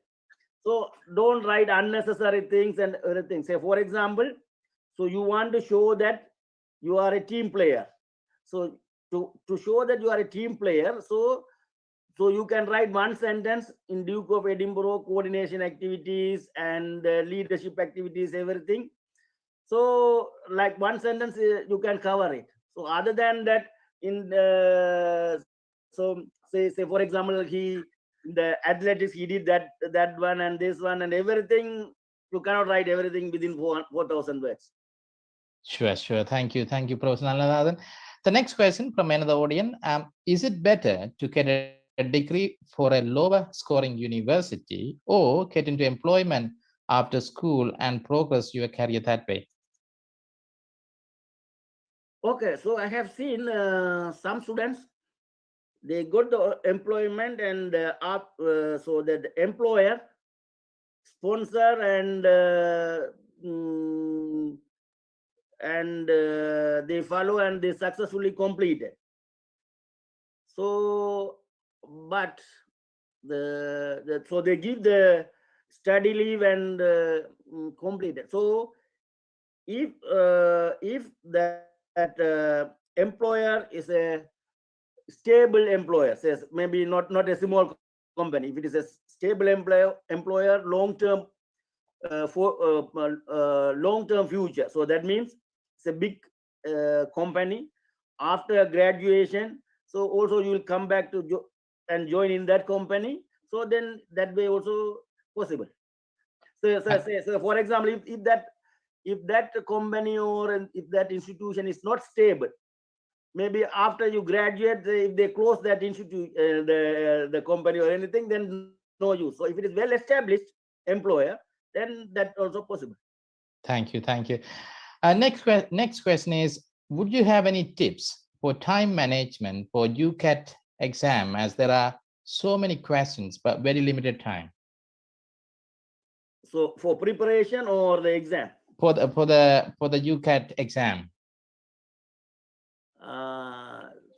So don't write unnecessary things and everything. Say, for example, so you want to show that you are a team player. So to show that you are a team player, so you can write one sentence in Duke of Edinburgh, coordination activities and leadership activities, everything. So like one sentence, you can cover it. So other than that, in so say for example, he in the athletics, he did that one and this one and everything. You cannot write everything within 4,000 words. Sure. Thank you, Professor Nalanathan. The next question from another audience: is it better to get a degree for a lower scoring university or get into employment after school and progress your career that way? Okay, so I have seen some students, they got the employment and so that the employer sponsor and they follow and they successfully complete it. So but so they give the study leave and complete it. So if that employer is a stable employer, says maybe not a small company, if it is a stable employer, long-term long-term future, so that means it's a big company. After graduation, so also you will come back to and join in that company. So then that way also possible. So for example, if that company or if that institution is not stable, maybe after you graduate, if they close that institute, the company or anything, then no use. So if it is well established employer, then that also possible. Thank you. Next question is: would you have any tips for time management for UCAT exam, as there are so many questions but very limited time? So for preparation or the exam? For the UCAT exam.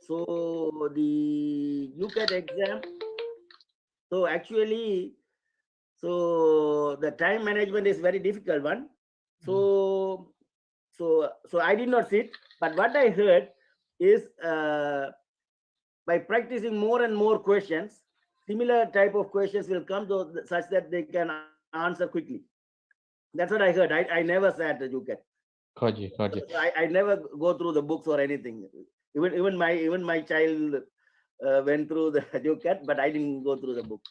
So the UCAT exam. So actually, so the time management is very difficult one. So I did not sit, but what I heard is by practicing more and more questions, similar type of questions will come to such that they can answer quickly. That's what I heard. I never sat the UCAT. Got you. I never go through the books or anything. Even my child went through the UCAT, but I didn't go through the book.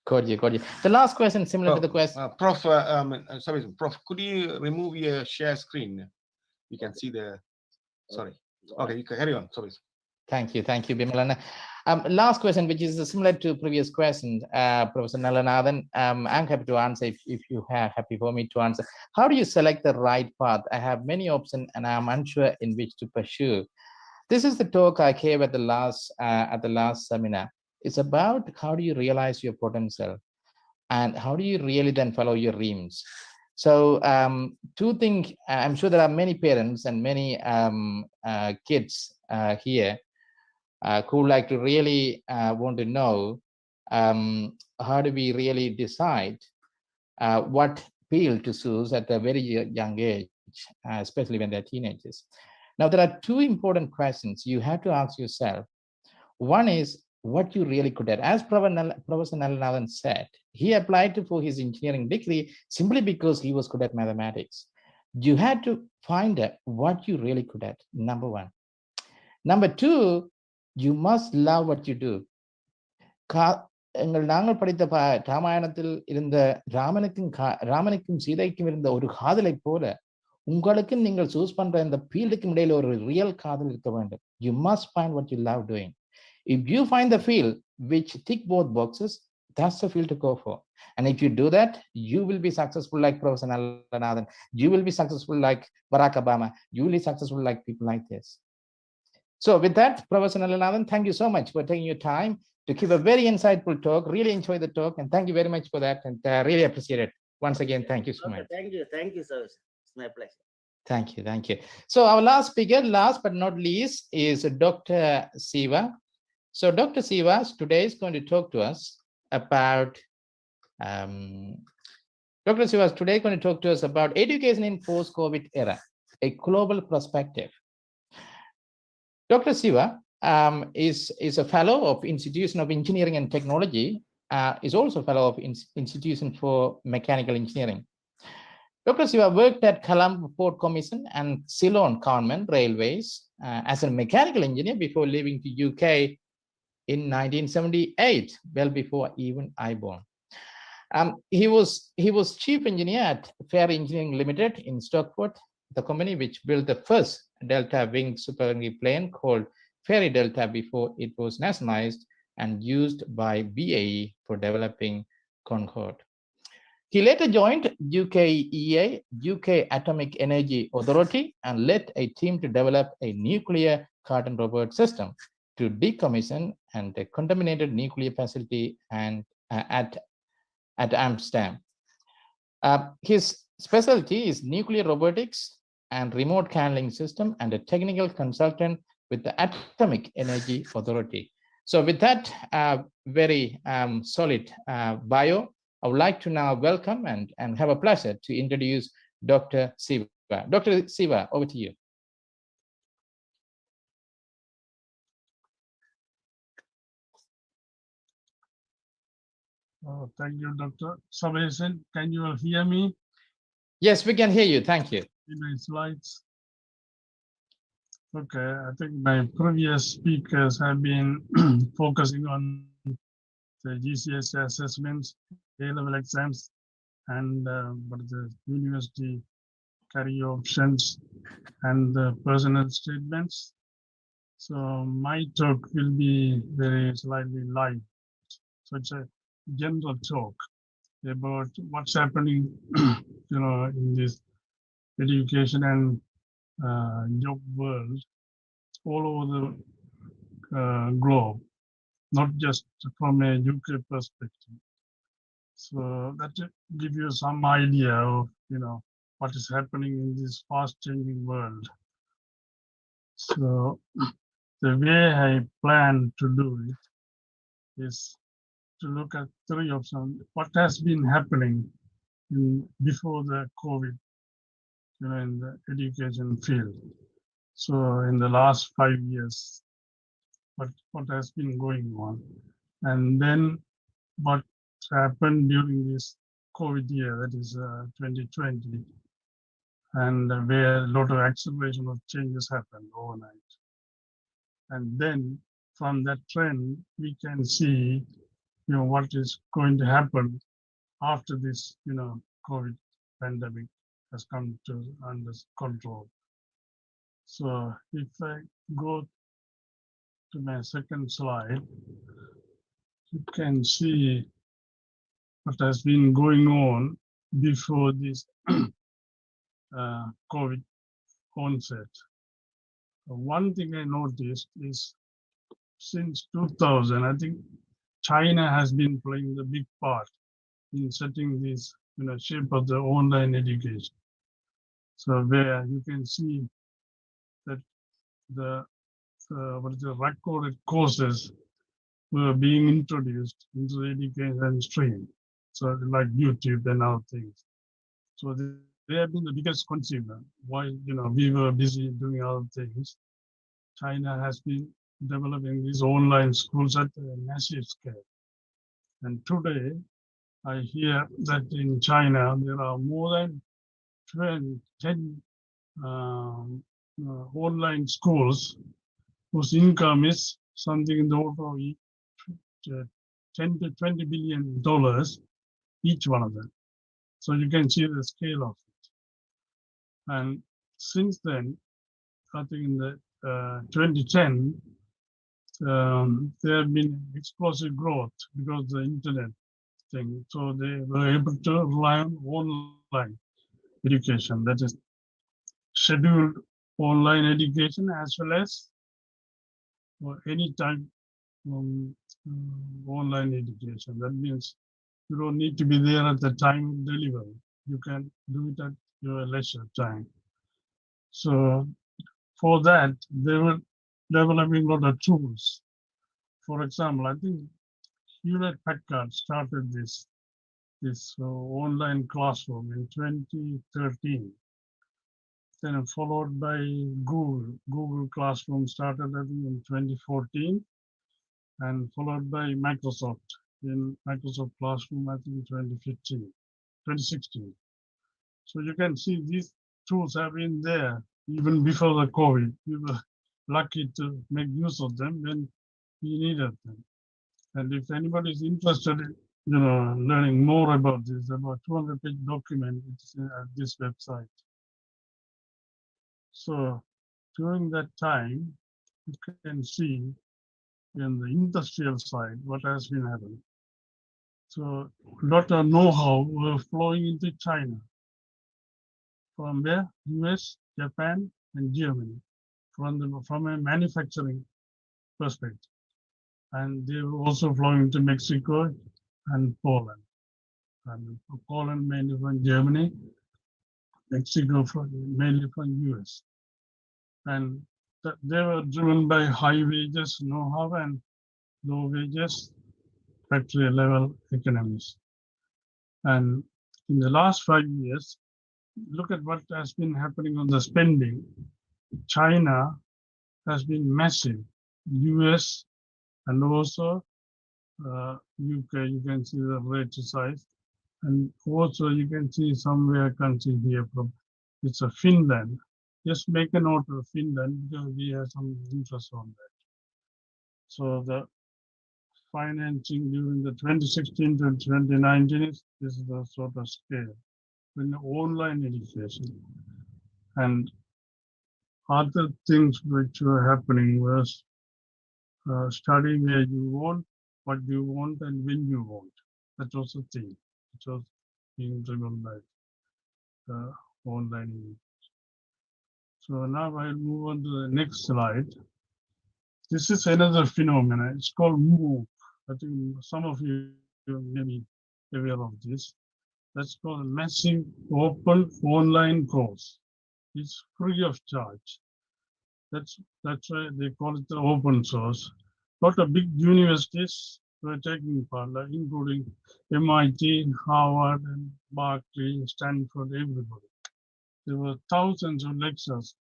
Got you. The last question, similar to the question. Prof, sorry, Prof, could you remove your share screen? You can see the. Sorry. Okay, you can carry on. Sorry. Thank you, Bimalana. Last question, which is similar to previous questions, Professor Nalanathan. I'm happy to answer if you are happy for me to answer. How do you select the right path? I have many options and I'm unsure in which to pursue. This is the talk I gave at the last seminar. It's about how do you realize your potential and how do you really then follow your dreams. So two things, I'm sure there are many parents and many kids here who would like to really want to know how do we really decide what field to choose at a very young age, especially when they're teenagers. Now, there are two important questions you have to ask yourself. One is what you really good at. As Professor Nalanathan said, he applied for his engineering degree simply because he was good at mathematics. You had to find out what you really good at, number one. Number two, you must love what you do. நாங்கள் படித்த ராமாயணத்தில் இருந்த ராமனுக்கும் சீதைக்கும் இருந்த ஒரு காதலை போல உங்களுக்கு நீங்கள் சூஸ் பண்ற இந்த ஃபீல்டுக்கும் இடையில ஒரு ரியல் காதல் இருக்க வேண்டும். You must find what you love doing. If you find the field which tick both boxes, that's the field to go for. And if you do that, you will be successful like Professor Nalanathan. You will be successful like Barack Obama. You will be successful like people like this. So with that, Professor Nalanathan, thank you so much for taking your time to give a very insightful talk. Really enjoy the talk, and thank you very much for that, and really appreciate it. Once again, thank you so much. Thank you, sir. It's my pleasure. Thank you, thank you. So our last speaker, last but not least, is Dr. Siva. So Dr. Siva today is going to talk to us about Dr. Siva today is going to talk to us about education in post-COVID era, a global perspective. Dr. Siva is a fellow of Institution of Engineering and Technology, is also a fellow of Institution for Mechanical Engineering. Dr. Siva worked at Colombo Port Commission and Ceylon Government Railways as a mechanical engineer before leaving to UK in 1978, well before even I born. He was chief engineer at Fair Engineering Limited in Stockport, the company which built the first Delta wing supercargo plane called Ferry Delta before it was nationalized and used by BAE for developing Concorde. He later joined UKEA, UK Atomic Energy Authority, and led a team to develop a nuclear carton robot system to decommission and a contaminated nuclear facility and at Amsterdam. His specialty is nuclear robotics and remote handling system, and a technical consultant with the Atomic Energy Authority. So with that very solid bio, I would like to now welcome and have a pleasure to introduce Dr. Siva. Dr. Siva, over to you. Oh, thank you, Dr. Sabesan. Can you all hear me? Yes, we can hear you. Thank you. In my slides. Okay, I think my previous speakers have been focusing on the GCSE assessments, A-level exams, and the university career options and the personal statements. So my talk will be very slightly light. So it's a general talk about what's happening, in this education and job world all over the globe, not just from a UK perspective. So that give you some idea of what is happening in this fast-changing world. So the way I plan to do it is to look at three options. What has been happening before the COVID, in the education field. So in the last 5 years, what has been going on, and then what happened during this COVID year, that is 2020, and where a lot of acceleration of changes happened overnight. And then from that trend, we can see, what is going to happen after this, COVID pandemic has come under control. So if I go to my second slide, you can see what has been going on before this COVID onset. One thing I noticed is since 2000, I think China has been playing the big part in setting this shape of the online education. So where you can see that the recorded courses were being introduced into the education stream. So like YouTube and other things. So they have been the biggest consumer. While we were busy doing other things, China has been developing these online schools at a massive scale. And today, I hear that in China there are more than 10 online schools whose income is something in the order of $10 to $20 billion each one of them. So you can see the scale of it. And since then, I think in the 2010, there have been explosive growth because of the internet thing. So they were able to rely on online education, that is scheduled online education as well as any time online education. That means you don't need to be there at the time of delivery. You can do it at your leisure time. So for that, they were developing a lot of tools. For example, I think Hewlett Packard started this online classroom in 2013. Then followed by Google. Google Classroom started I think in 2014, and followed by Microsoft in Microsoft Classroom I think 2016. So you can see these tools have been there even before the COVID. We were lucky to make use of them when we needed them. And if anybody is interested in learning more about this, about 200-page document, it's at this website. So during that time, you can see in the industrial side what has been happening. So a lot of know-how were flowing into China from where? US, Japan, and Germany from a manufacturing perspective. And they were also flowing to Mexico and Poland. And Poland mainly from Germany, Mexico mainly from US. And they were driven by high wages, know-how, and low wages, factory level economies. And in the last 5 years, look at what has been happening on the spending. China has been massive. US and also UK, you can see the rate size. And also you can see somewhere country here from, it's a Finland. Just make a note of Finland because we have some interest on that. So the financing during the 2016 to 2019 is the sort of scale in the online education. And other things which were happening was study where you want, what you want, and when you want. That was the thing. It was being driven by online education. So now I'll move on to the next slide. This is another phenomenon. It's called MOOC. I think some of you may be aware of this. That's called a massive open online course. It's free of charge. That's why they call it the open source. A lot of big universities were taking part, including MIT, Harvard, and Berkeley, Stanford, everybody. There were thousands of lectures,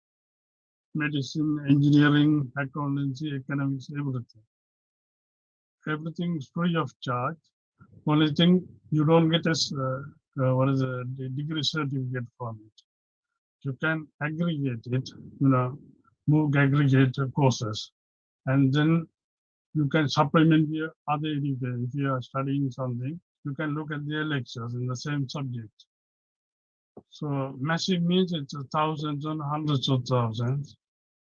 medicine, engineering, accountancy, economics, everything. Everything is free of charge. Only thing, you don't get the degree certificate from it. You can aggregate it, MOOC aggregate courses, and then you can supplement your other education. If you are studying something, you can look at their lectures in the same subject. So massive means it's thousands and hundreds of thousands.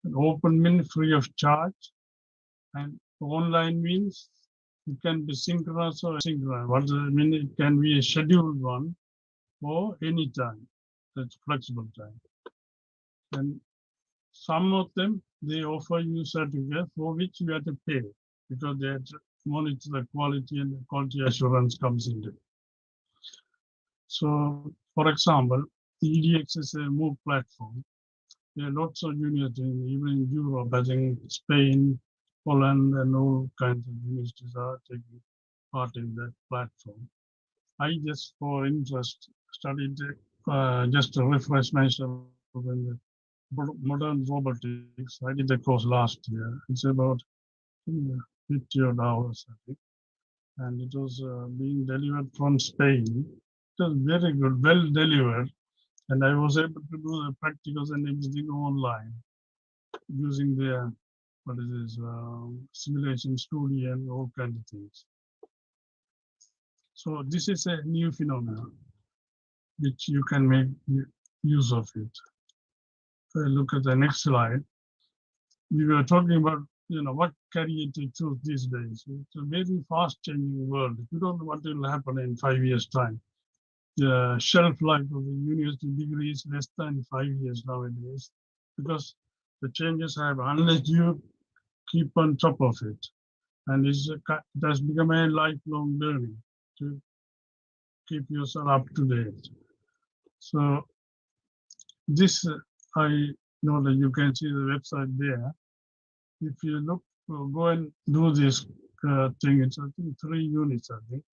And open means free of charge, and online means it can be synchronous or asynchronous. What does it mean? It can be a scheduled one or any time. That's flexible time. And some of them, they offer you certificate for which you have to pay because they have to monitor the quality, and the quality assurance comes into it. So, for example, EDX is a MOOC platform. There are lots of universities, even in Europe, I think Spain, Poland, and all kinds of universities are taking part in that platform. I just, for interest, studied just to refresh myself in the modern robotics. I did the course last year. It's about 50 odd hours, I think. And it was being delivered from Spain. It was very good, well delivered. And I was able to do the practicals and everything online using their, simulation studio and all kinds of things. So this is a new phenomenon which you can make use of it. If I look at the next slide, we were talking about what career to choose these days. It's a very fast changing world. You don't know what will happen in 5 years' time. The shelf life of the university degree is less than 5 years nowadays because the changes have, unless you keep on top of it. And it has become a lifelong learning to keep yourself up to date. So this I know that you can see the website there. If you look, go and do this thing, it's I think 3 units, I think.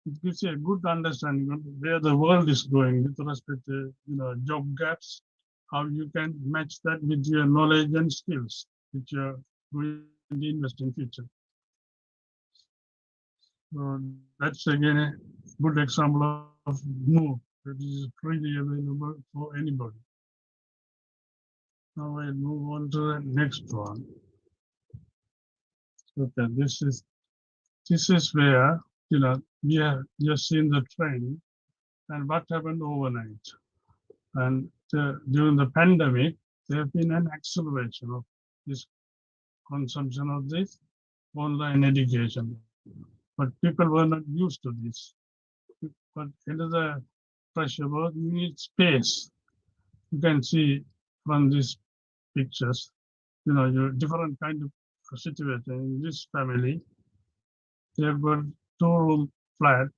It gives you a good understanding of where the world is going with respect to job gaps, how you can match that with your knowledge and skills which you're going to invest in future. So that's again a good example of move that is freely available for anybody. Now I move on to the next one. Okay, this is where we have just seen the trend and what happened overnight. And during the pandemic, there have been an acceleration of this consumption of this online education. But people were not used to this. But another pressure was you need space. You can see from these pictures, your different kind of situation. In this family, they have got 2-room flat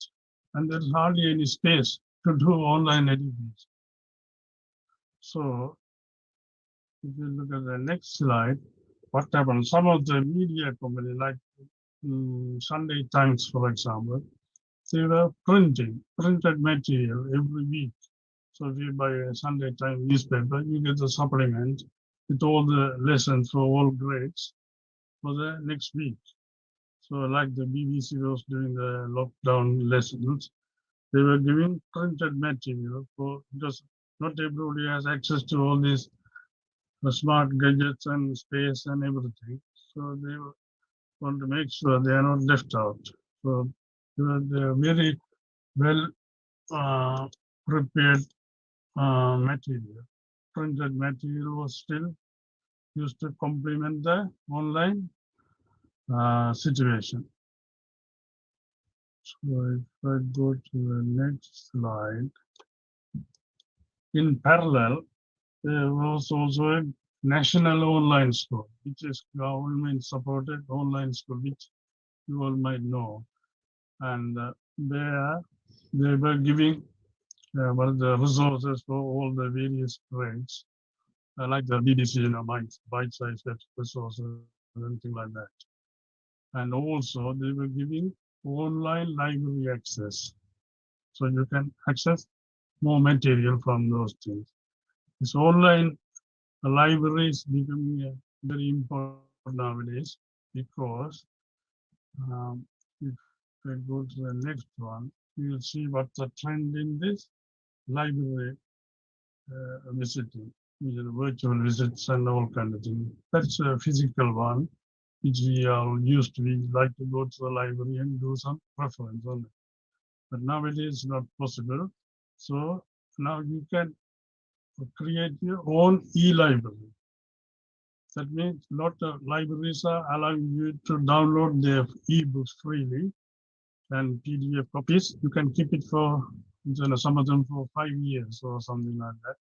and there's hardly any space to do online education. So if you look at the next slide, what happened? Some of the media company like Sunday Times, for example, they were printed material every week. So if you buy a Sunday Times newspaper, you get the supplement with all the lessons for all grades for the next week. So like the BBC was doing the lockdown lessons, they were giving printed material because not everybody has access to all these smart gadgets and space and everything. So they want to make sure they are not left out. So they are very well prepared material. Printed material was still used to complement the online situation. So if I go to the next slide, in parallel, there was also a national online school, which is government-supported online school, which you all might know. And there, they were giving the resources for all the various grades, like the BBC, bite-sized resources, and anything like that. And also, they were giving online library access, so you can access more material from those things. This online library is becoming very important nowadays because if I go to the next one, you will see what the trend in this library visiting, virtual visits and all kind of things. That's a physical one, which we are used to. We like to go to the library and do some reference on it. But nowadays it's not possible. So now you can create your own e-library. That means a lot of libraries are allowing you to download their e-books freely and PDF copies. You can keep it for some of them for 5 years or something like that.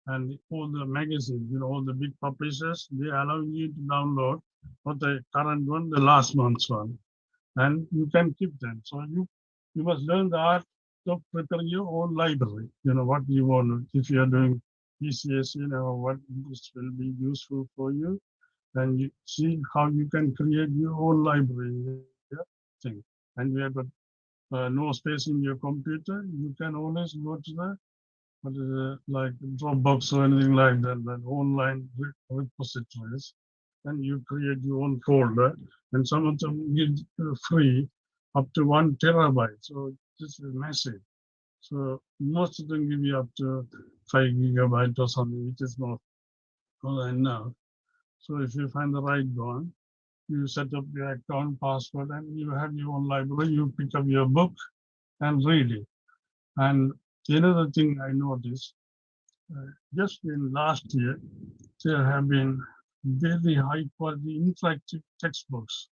And all the magazines, all the big publishers, they allow you to download not the current one, the last month's one, and you can keep them. So you must learn the art of preparing your own library. What you want. If you are doing PCS, what books will be useful for you, and you see how you can create your own library thing. And you have got no space in your computer, you can always go to the like Dropbox or anything like that, online repositories, and you create your own folder, and some of them give free up to 1 terabyte. So this is massive. So most of them give you up to 5 gigabyte or something, which is more than enough. So if you find the right one, you set up your account password and you have your own library, you pick up your book and read it. And another thing I noticed, just in last year, there have been very high quality interactive textbooks,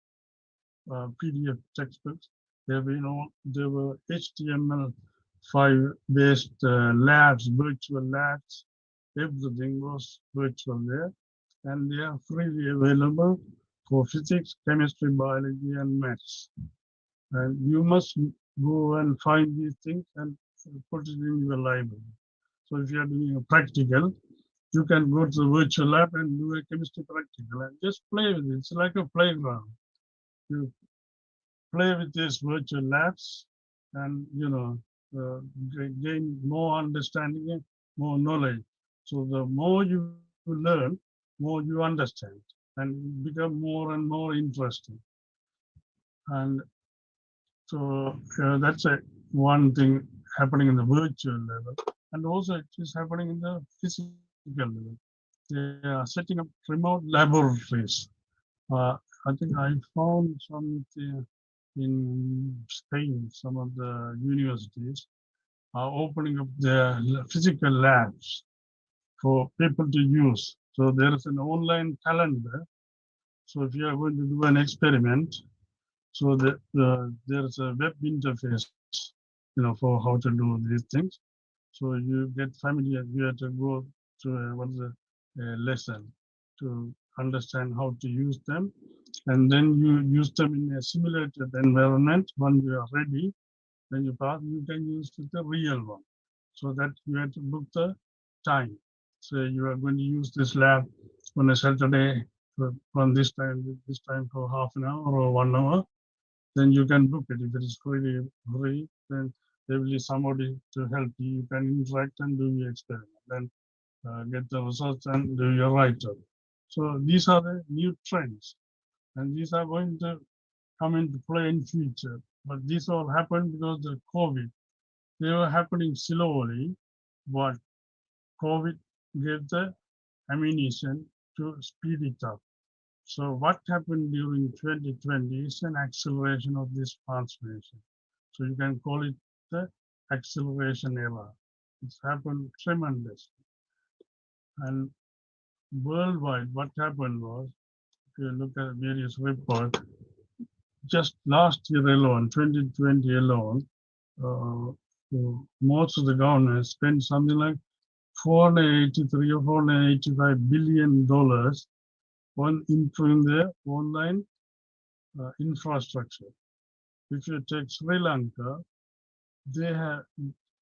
PDF textbooks. There were HTML5 based labs, virtual labs. Everything was virtual there, and they are freely available for physics, chemistry, biology, and maths. And you must go and find these things and put it in your library. So if you are doing a practical, you can go to the virtual lab and do a chemistry practical and just play with it. It's like a playground. You play with these virtual labs and, gain more understanding and more knowledge. So the more you learn, more you understand and become more and more interesting. And so that's one thing happening in the virtual level. And also it is happening in the physical level. They are setting up remote laboratories. I think I found something in Spain, some of the universities are opening up their physical labs for people to use. So there is an online calendar. So if you are going to do an experiment, so there is a web interface, for how to do these things. So you get familiar. You have to go to a lesson to understand how to use them, and then you use them in a simulated environment. When you are ready, when you pass, you can use the real one. So that you have to book the time. So you are going to use this lab on a Saturday from this time for half an hour or 1 hour. Then you can book it. If it is free, then there will be somebody to help you. You can interact and do your experiment. Then get the results and do your write-up. So these are the new trends, and these are going to come into play in future. But this all happened because of COVID. They were happening slowly, but COVID gave the ammunition to speed it up. So what happened during 2020 is an acceleration of this transformation. So you can call it the acceleration era. It's happened tremendously. And worldwide, what happened was, if you look at various reports, just last year alone, 2020 alone, most of the governments spent something like 483 or 485 billion dollars on improving their online infrastructure. If you take Sri Lanka, they have,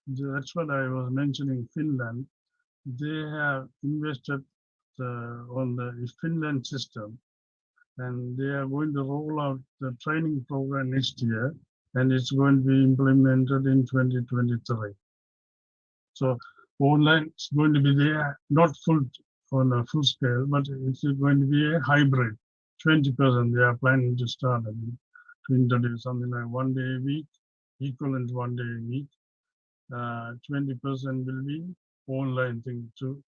that's what I was mentioning, Finland, they have invested on the Finland system, and they are going to roll out the training program next year, and it's going to be implemented in 2023. So online is going to be there, not on a full scale, but it's going to be a hybrid. 20% they are planning to start to introduce something like 1 day a week, equivalent 1 day a week. 20% will be online thing to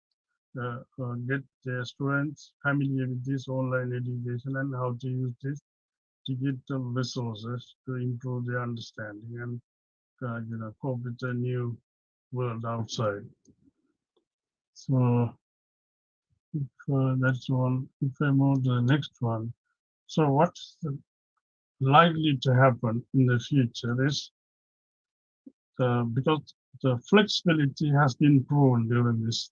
get their students familiar with this online education and how to use this digital resources to improve their understanding and cope with the new world outside. So that's one. If I move to the next one, so what's likely to happen in the future is because the flexibility has been proven during this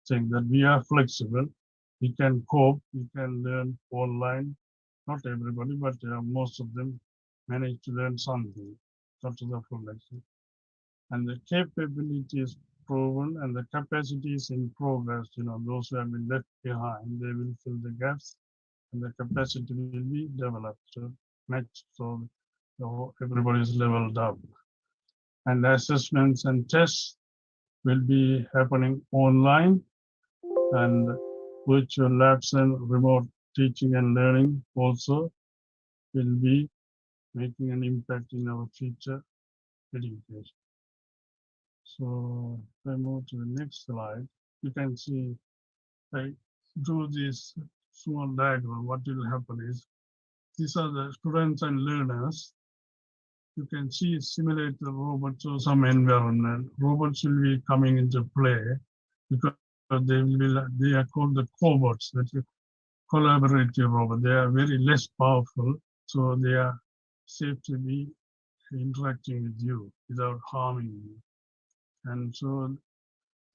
thing that we are flexible, we can cope, we can learn online. Not everybody, but most of them manage to learn something, not to the full extent. And the capability is proven and the capacity is in progress. Those who have been left behind, they will fill the gaps and the capacity will be developed to match so everybody is leveled up. And assessments and tests will be happening online, and virtual labs and remote teaching and learning also will be making an impact in our future education. So if I move to the next slide, you can see I drew this small diagram. What will happen is these are the students and learners. You can see simulate the robots or some environment. Robots will be coming into play because they are called the cobots, that is collaborative robot. They are very less powerful, so they are safe to be interacting with you without harming you. And so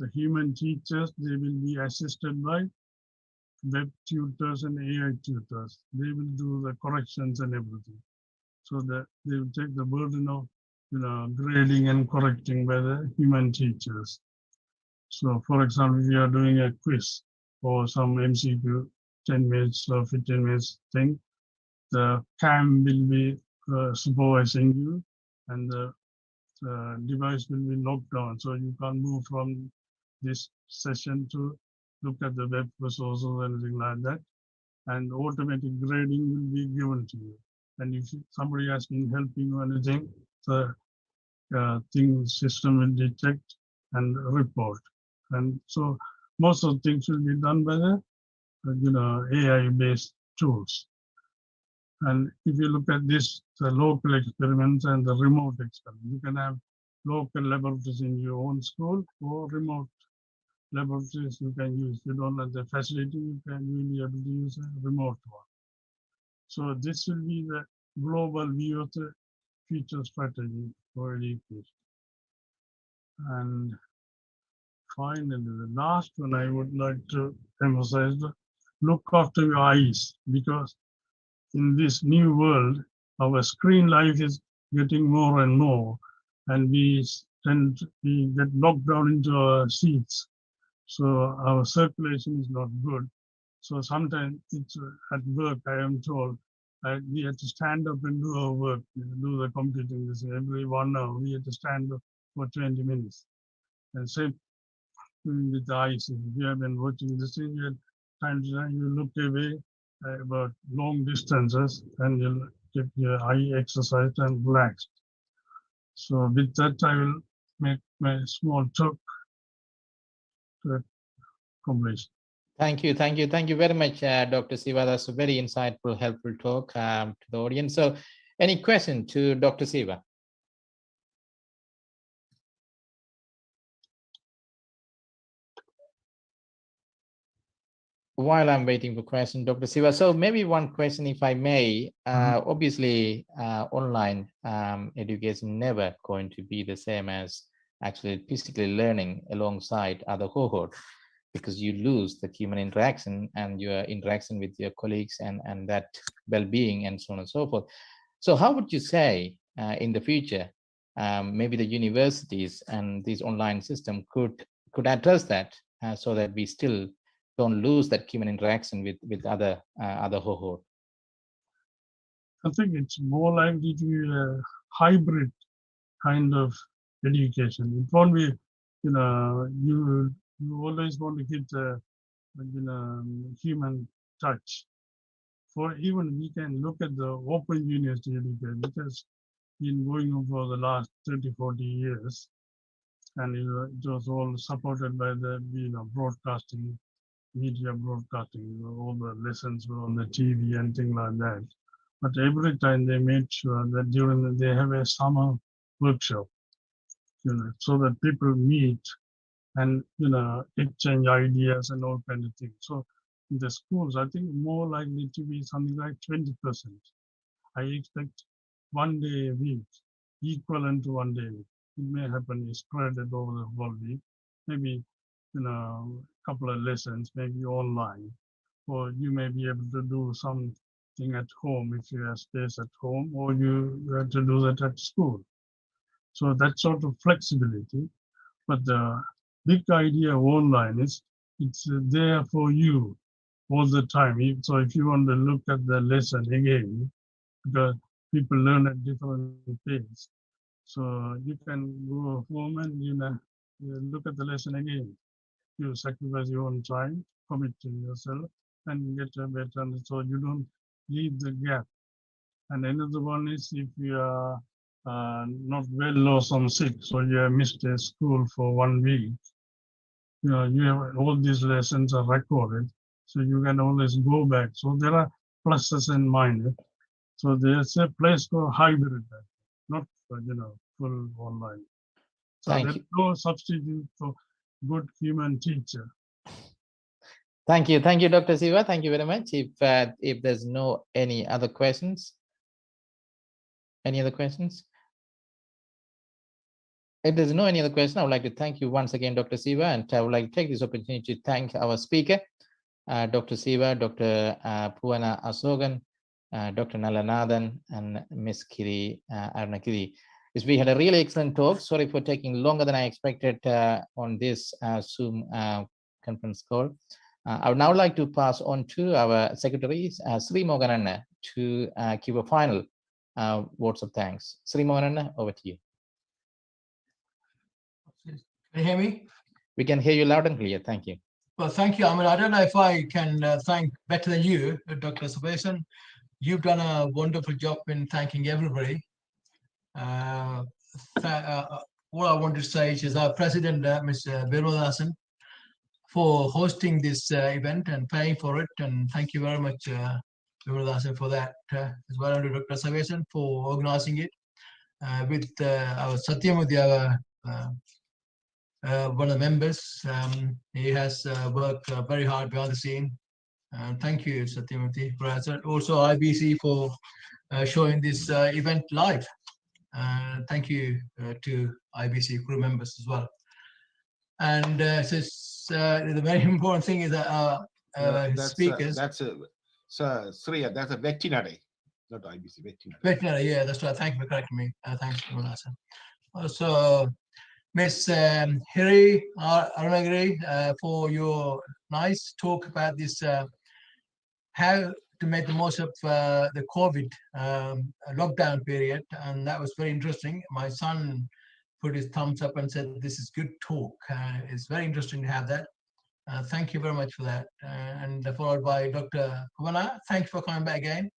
the human teachers, they will be assisted by web tutors and AI tutors. They will do the corrections and everything. So that they will take the burden of grading and correcting by the human teachers. So for example, if you are doing a quiz or some MCQ, 10 minutes or 15 minutes thing, the cam will be supervising you and the device will be locked down. So you can't move from this session to look at the web resources or anything like that. And automatic grading will be given to you. And if somebody has been helping you anything, the system will detect and report. And so most of the things will be done by the AI-based tools. And if you look at this, the local experiments and the remote experiments, you can have local laboratories in your own school or remote laboratories you can use. You don't have the facility, you will be able to use a remote one. So this will be the global view of the future strategy for education. And finally, the last one I would like to emphasize, look after your eyes, because in this new world, our screen life is getting more and more, and we get locked down into our seats. So our circulation is not good. So sometimes it's at work, I am told, we have to stand up and do our work, do the computing. This every 1 hour, we have to stand up for 20 minutes. And same with the eyes. If you have been watching this thing, time to time you look away about long distances and you'll get your eye exercised and relaxed. So with that, I will make my small talk to completion. Thank you very much, Dr. Siva. That's a very insightful, helpful talk to the audience. So, any question to Dr. Siva? While I'm waiting for question, Dr. Siva, so maybe one question, if I may. Obviously, online education never going to be the same as actually physically learning alongside other cohort, because you lose the human interaction and your interaction with your colleagues and that well-being and so on and so forth. So how would you say in the future, maybe the universities and this online system could address that so that we still don't lose that human interaction with other cohort? I think it's more likely to be a hybrid kind of education. It won't be, you always want to keep the human touch. For even we can look at the open university education, which has been going on for the last 30, 40 years. And it was all supported by the broadcasting, media broadcasting. All the lessons were on the TV and things like that. But every time they made sure that they have a summer workshop, so that people meet and exchange ideas and all kind of things. So in the schools, I think more likely to be something like 20%. I expect 1 day a week, equivalent to 1 day. It may happen spread it over the whole week. Maybe a couple of lessons, maybe online, or you may be able to do something at home if you have space at home, or you have to do that at school. So that sort of flexibility. But the big idea of online is it's there for you all the time. So if you want to look at the lesson again, because people learn at different pace, so you can go home and look at the lesson again. You sacrifice your own time, commit to yourself, and get a better understanding. So you don't leave the gap. And another one is if you are not well or some sick, so you have missed a school for 1 week. You have all these lessons are recorded, so you can always go back. So there are pluses and minuses. So there's a place for hybrid, not full online. So there's no substitute for good human teacher. Thank you, Dr. Siva. Thank you very much. If there's no any other questions, any other questions? If there's no any other question, I would like to thank you once again, Dr. Siva, and I would like to take this opportunity to thank our speaker, Dr. Siva, Dr. Puana Asogan, Dr. Nalanathan, and Ms. Kiri Arnakiri. Yes, we had a really excellent talk. Sorry for taking longer than I expected on this Zoom conference call. I would now like to pass on to our secretary, Sri Mogananna, to give a final words of thanks. Sri Mogananna, over to you. Can you hear me? We can hear you loud and clear. Thank you. Well, thank you. I mean, I don't know if I can thank better than you, Dr. Sabesan. You've done a wonderful job in thanking everybody. All I want to say is our president, Mr. Birmadasan, for hosting this event and paying for it. And thank you very much, Birmadasan, for that, as well as Dr. Sabesan for organizing it. With our Satyamurthy, one of the members, he has worked very hard behind the scene. Thank you, Satyamurthy. Also, IBC for showing this event live. Thank you to IBC crew members as well. And the very important thing is that our speakers. That's a veterinary, not IBC, veterinary. Veterinary, yeah, that's right. Thank you for correcting me. Thanks, Manasa. Also, Miss Hiri Arunagiri, for your nice talk about this, how to make the most of the COVID lockdown period. And that was very interesting. My son put his thumbs up and said, this is good talk. It's very interesting to have that. Thank you very much for that. And followed by Dr. Kumana, thanks for coming back again.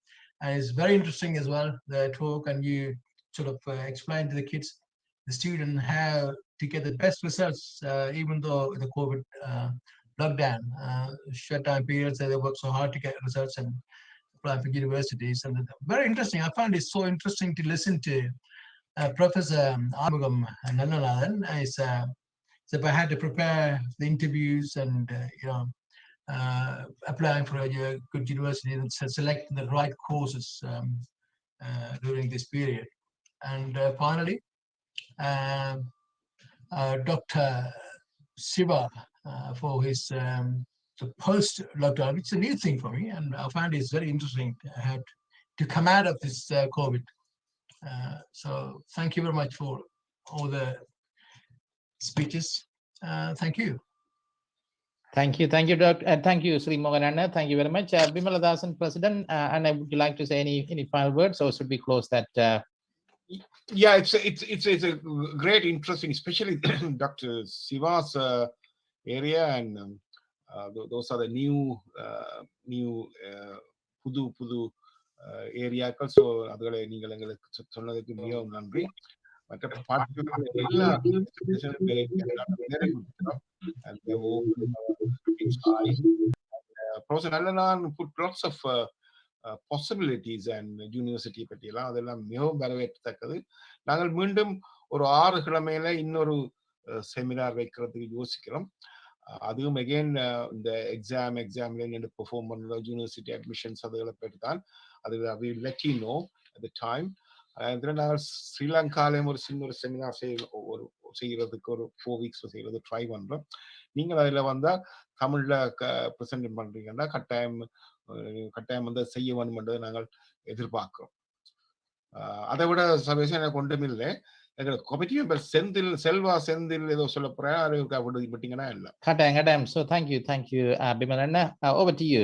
And it's very interesting as well, the talk, and you sort of explained to the kids, the student, how to get the best results, even though the COVID lockdown, shutdown periods, they work so hard to get results and apply for universities. And very interesting. I found it so interesting to listen to Professor Armugam Nandanathan. So I had to prepare the interviews and applying for a good university and selecting the right courses during this period. And finally, Dr. Siva for his the post-lockdown. It's a new thing for me, and I find it's very interesting how to come out of this COVID. So thank you very much for all the speeches. Thank you. Thank you, Dr. Thank you, Sri Mogananna. Thank you very much, Bimaladasan, President. And would you like to say any final words, or should we close that? Yeah, it's a great, interesting, especially Dr. Siva's area, and those are the new புது ஏரியாக்கள். So அதுகளை நீங்கள் எங்களுக்கு சொன்னதுக்கு மிகவும் நன்றி. மற்ற put lots of possibilities and university பற்றியெல்லாம் அதெல்லாம் மிகவும் வரவேற்கத்தக்கது. நாங்கள் மீண்டும் ஒரு 6 கிழமையில இன்னொரு செமினார் வைக்கிறதுக்கு யோசிக்கிறோம். அதுவும் அகெயின் இந்த எக்ஸாம்ல என்ன பெர்ஃபார்ம் பண்ணுற யூனிவர்சிட்டி அட்மிஷன்ஸ் அதுகளை பற்றி தான். அது will let you know at the time. நாங்கள் ஸ்ரீலங்காலையும் ஒரு சின்ன ஒரு செமினார் செய்யறதுக்கு ஒரு 4 weeks செய்யறது ட்ரை பண்றோம். நீங்கள் அதில் வந்தால் தமிழ்ல ப்ரெசென்ட் பண்றீங்கன்னா கட்டாயம் வந்து செய்ய வேண்டும்ன்றதை நாங்கள் எதிர்பார்க்கிறோம். அதை விட சபேஷன் எனக்கு ஒன்றும் இல்லை. எங்களுக்கு கமிட்டி மெம்பர் செல்வா ஏதோ சொல்ல போறேன், விட்டீங்கன்னா இல்லை. கட்டாயம். So thank you, Bimalana. Over to you,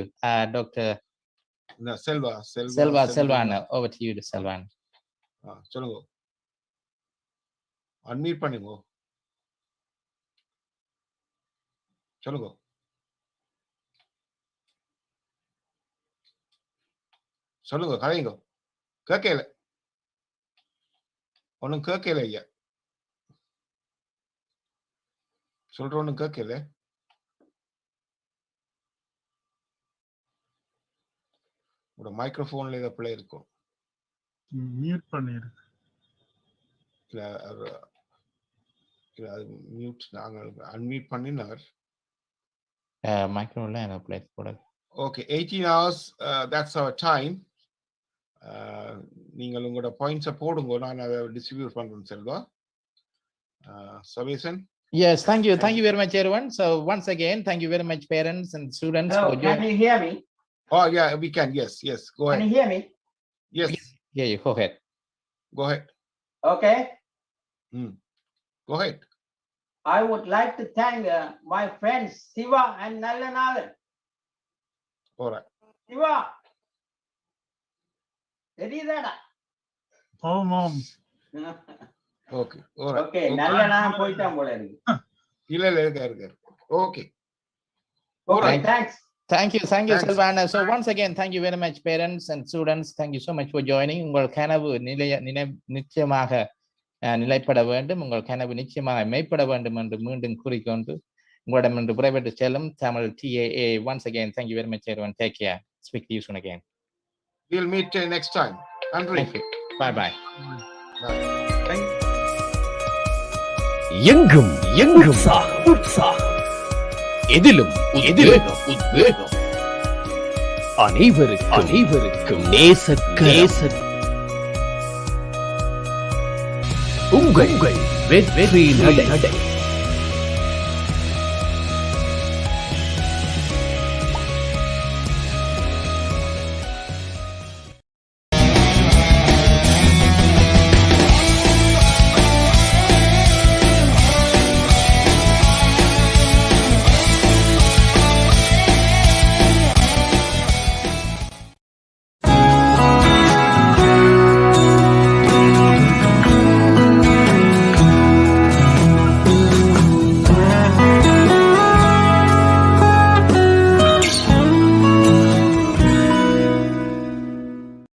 Dr. Selvan. Over to you, Selvan. சொல்லுங்க, அன்மியூட் பண்ணுங்க, சொல்லுங்க. சொல்லுங்க, கதைங்க. கேட்கல, ஒன்னும் கேட்கல ஐயா, சொல்ற ஒன்னும் கேட்கல. உங்களோட மைக்ரோஃபோன்ல ஏதோ பிள்ளை இருக்கும், மியூட் பண்ணிரு. மியூட் நாங்கள் அன்மியூட் பண்ணினார். மைக்ரோஃபோன்ல என்ன பிள்ளை போட. Okay, 18 hours, that's our time. நீங்கள் உங்களோட பாயிண்ட்ஸை போடுங்க, நான் அதை டிஸ்ட்ரிபியூட் பண்றேன். Selva, Sabesan. Yes, thank you very much, everyone. So once again, thank you very much, parents and students. Hello, can you hear me? Oh yeah, we can. Yes, go ahead. Can you hear me? Yes. Yeah, you go ahead. Go ahead. Okay. Go ahead. I would like to thank my friends Siva and Nallanathan. All right. Siva, தெரியுதாடா? Oh, mom. Okay. All right. Okay, Nallanathan போயிட்டான் போல இருக்கு. இல்ல இருக்காரு. Okay. Okay, thanks. Thank you, Thanks. Silvana. So once again, thank you very much, parents and students. Thank you so much for joining. உங்கள் கனவு நிச்சயமாக நிலைப்பட வேண்டும். உங்கள் கனவு நிச்சயமாக மெய்ப்பட வேண்டும் என்று மீண்டும் கூறிக்கொண்டு உங்களிடம் என்று விடைபெற்று செல்லும் Tamil TAA. Once again, thank you very much, everyone. Take care. Speak to you soon again. We'll meet next time. Andrew. Thank you. Bye. எங்கும் உற்சாகம் எதிலும் உத்வேகம் அனைவருக்கும் நேசக்கரம் உங்கள் வெற்றி நடை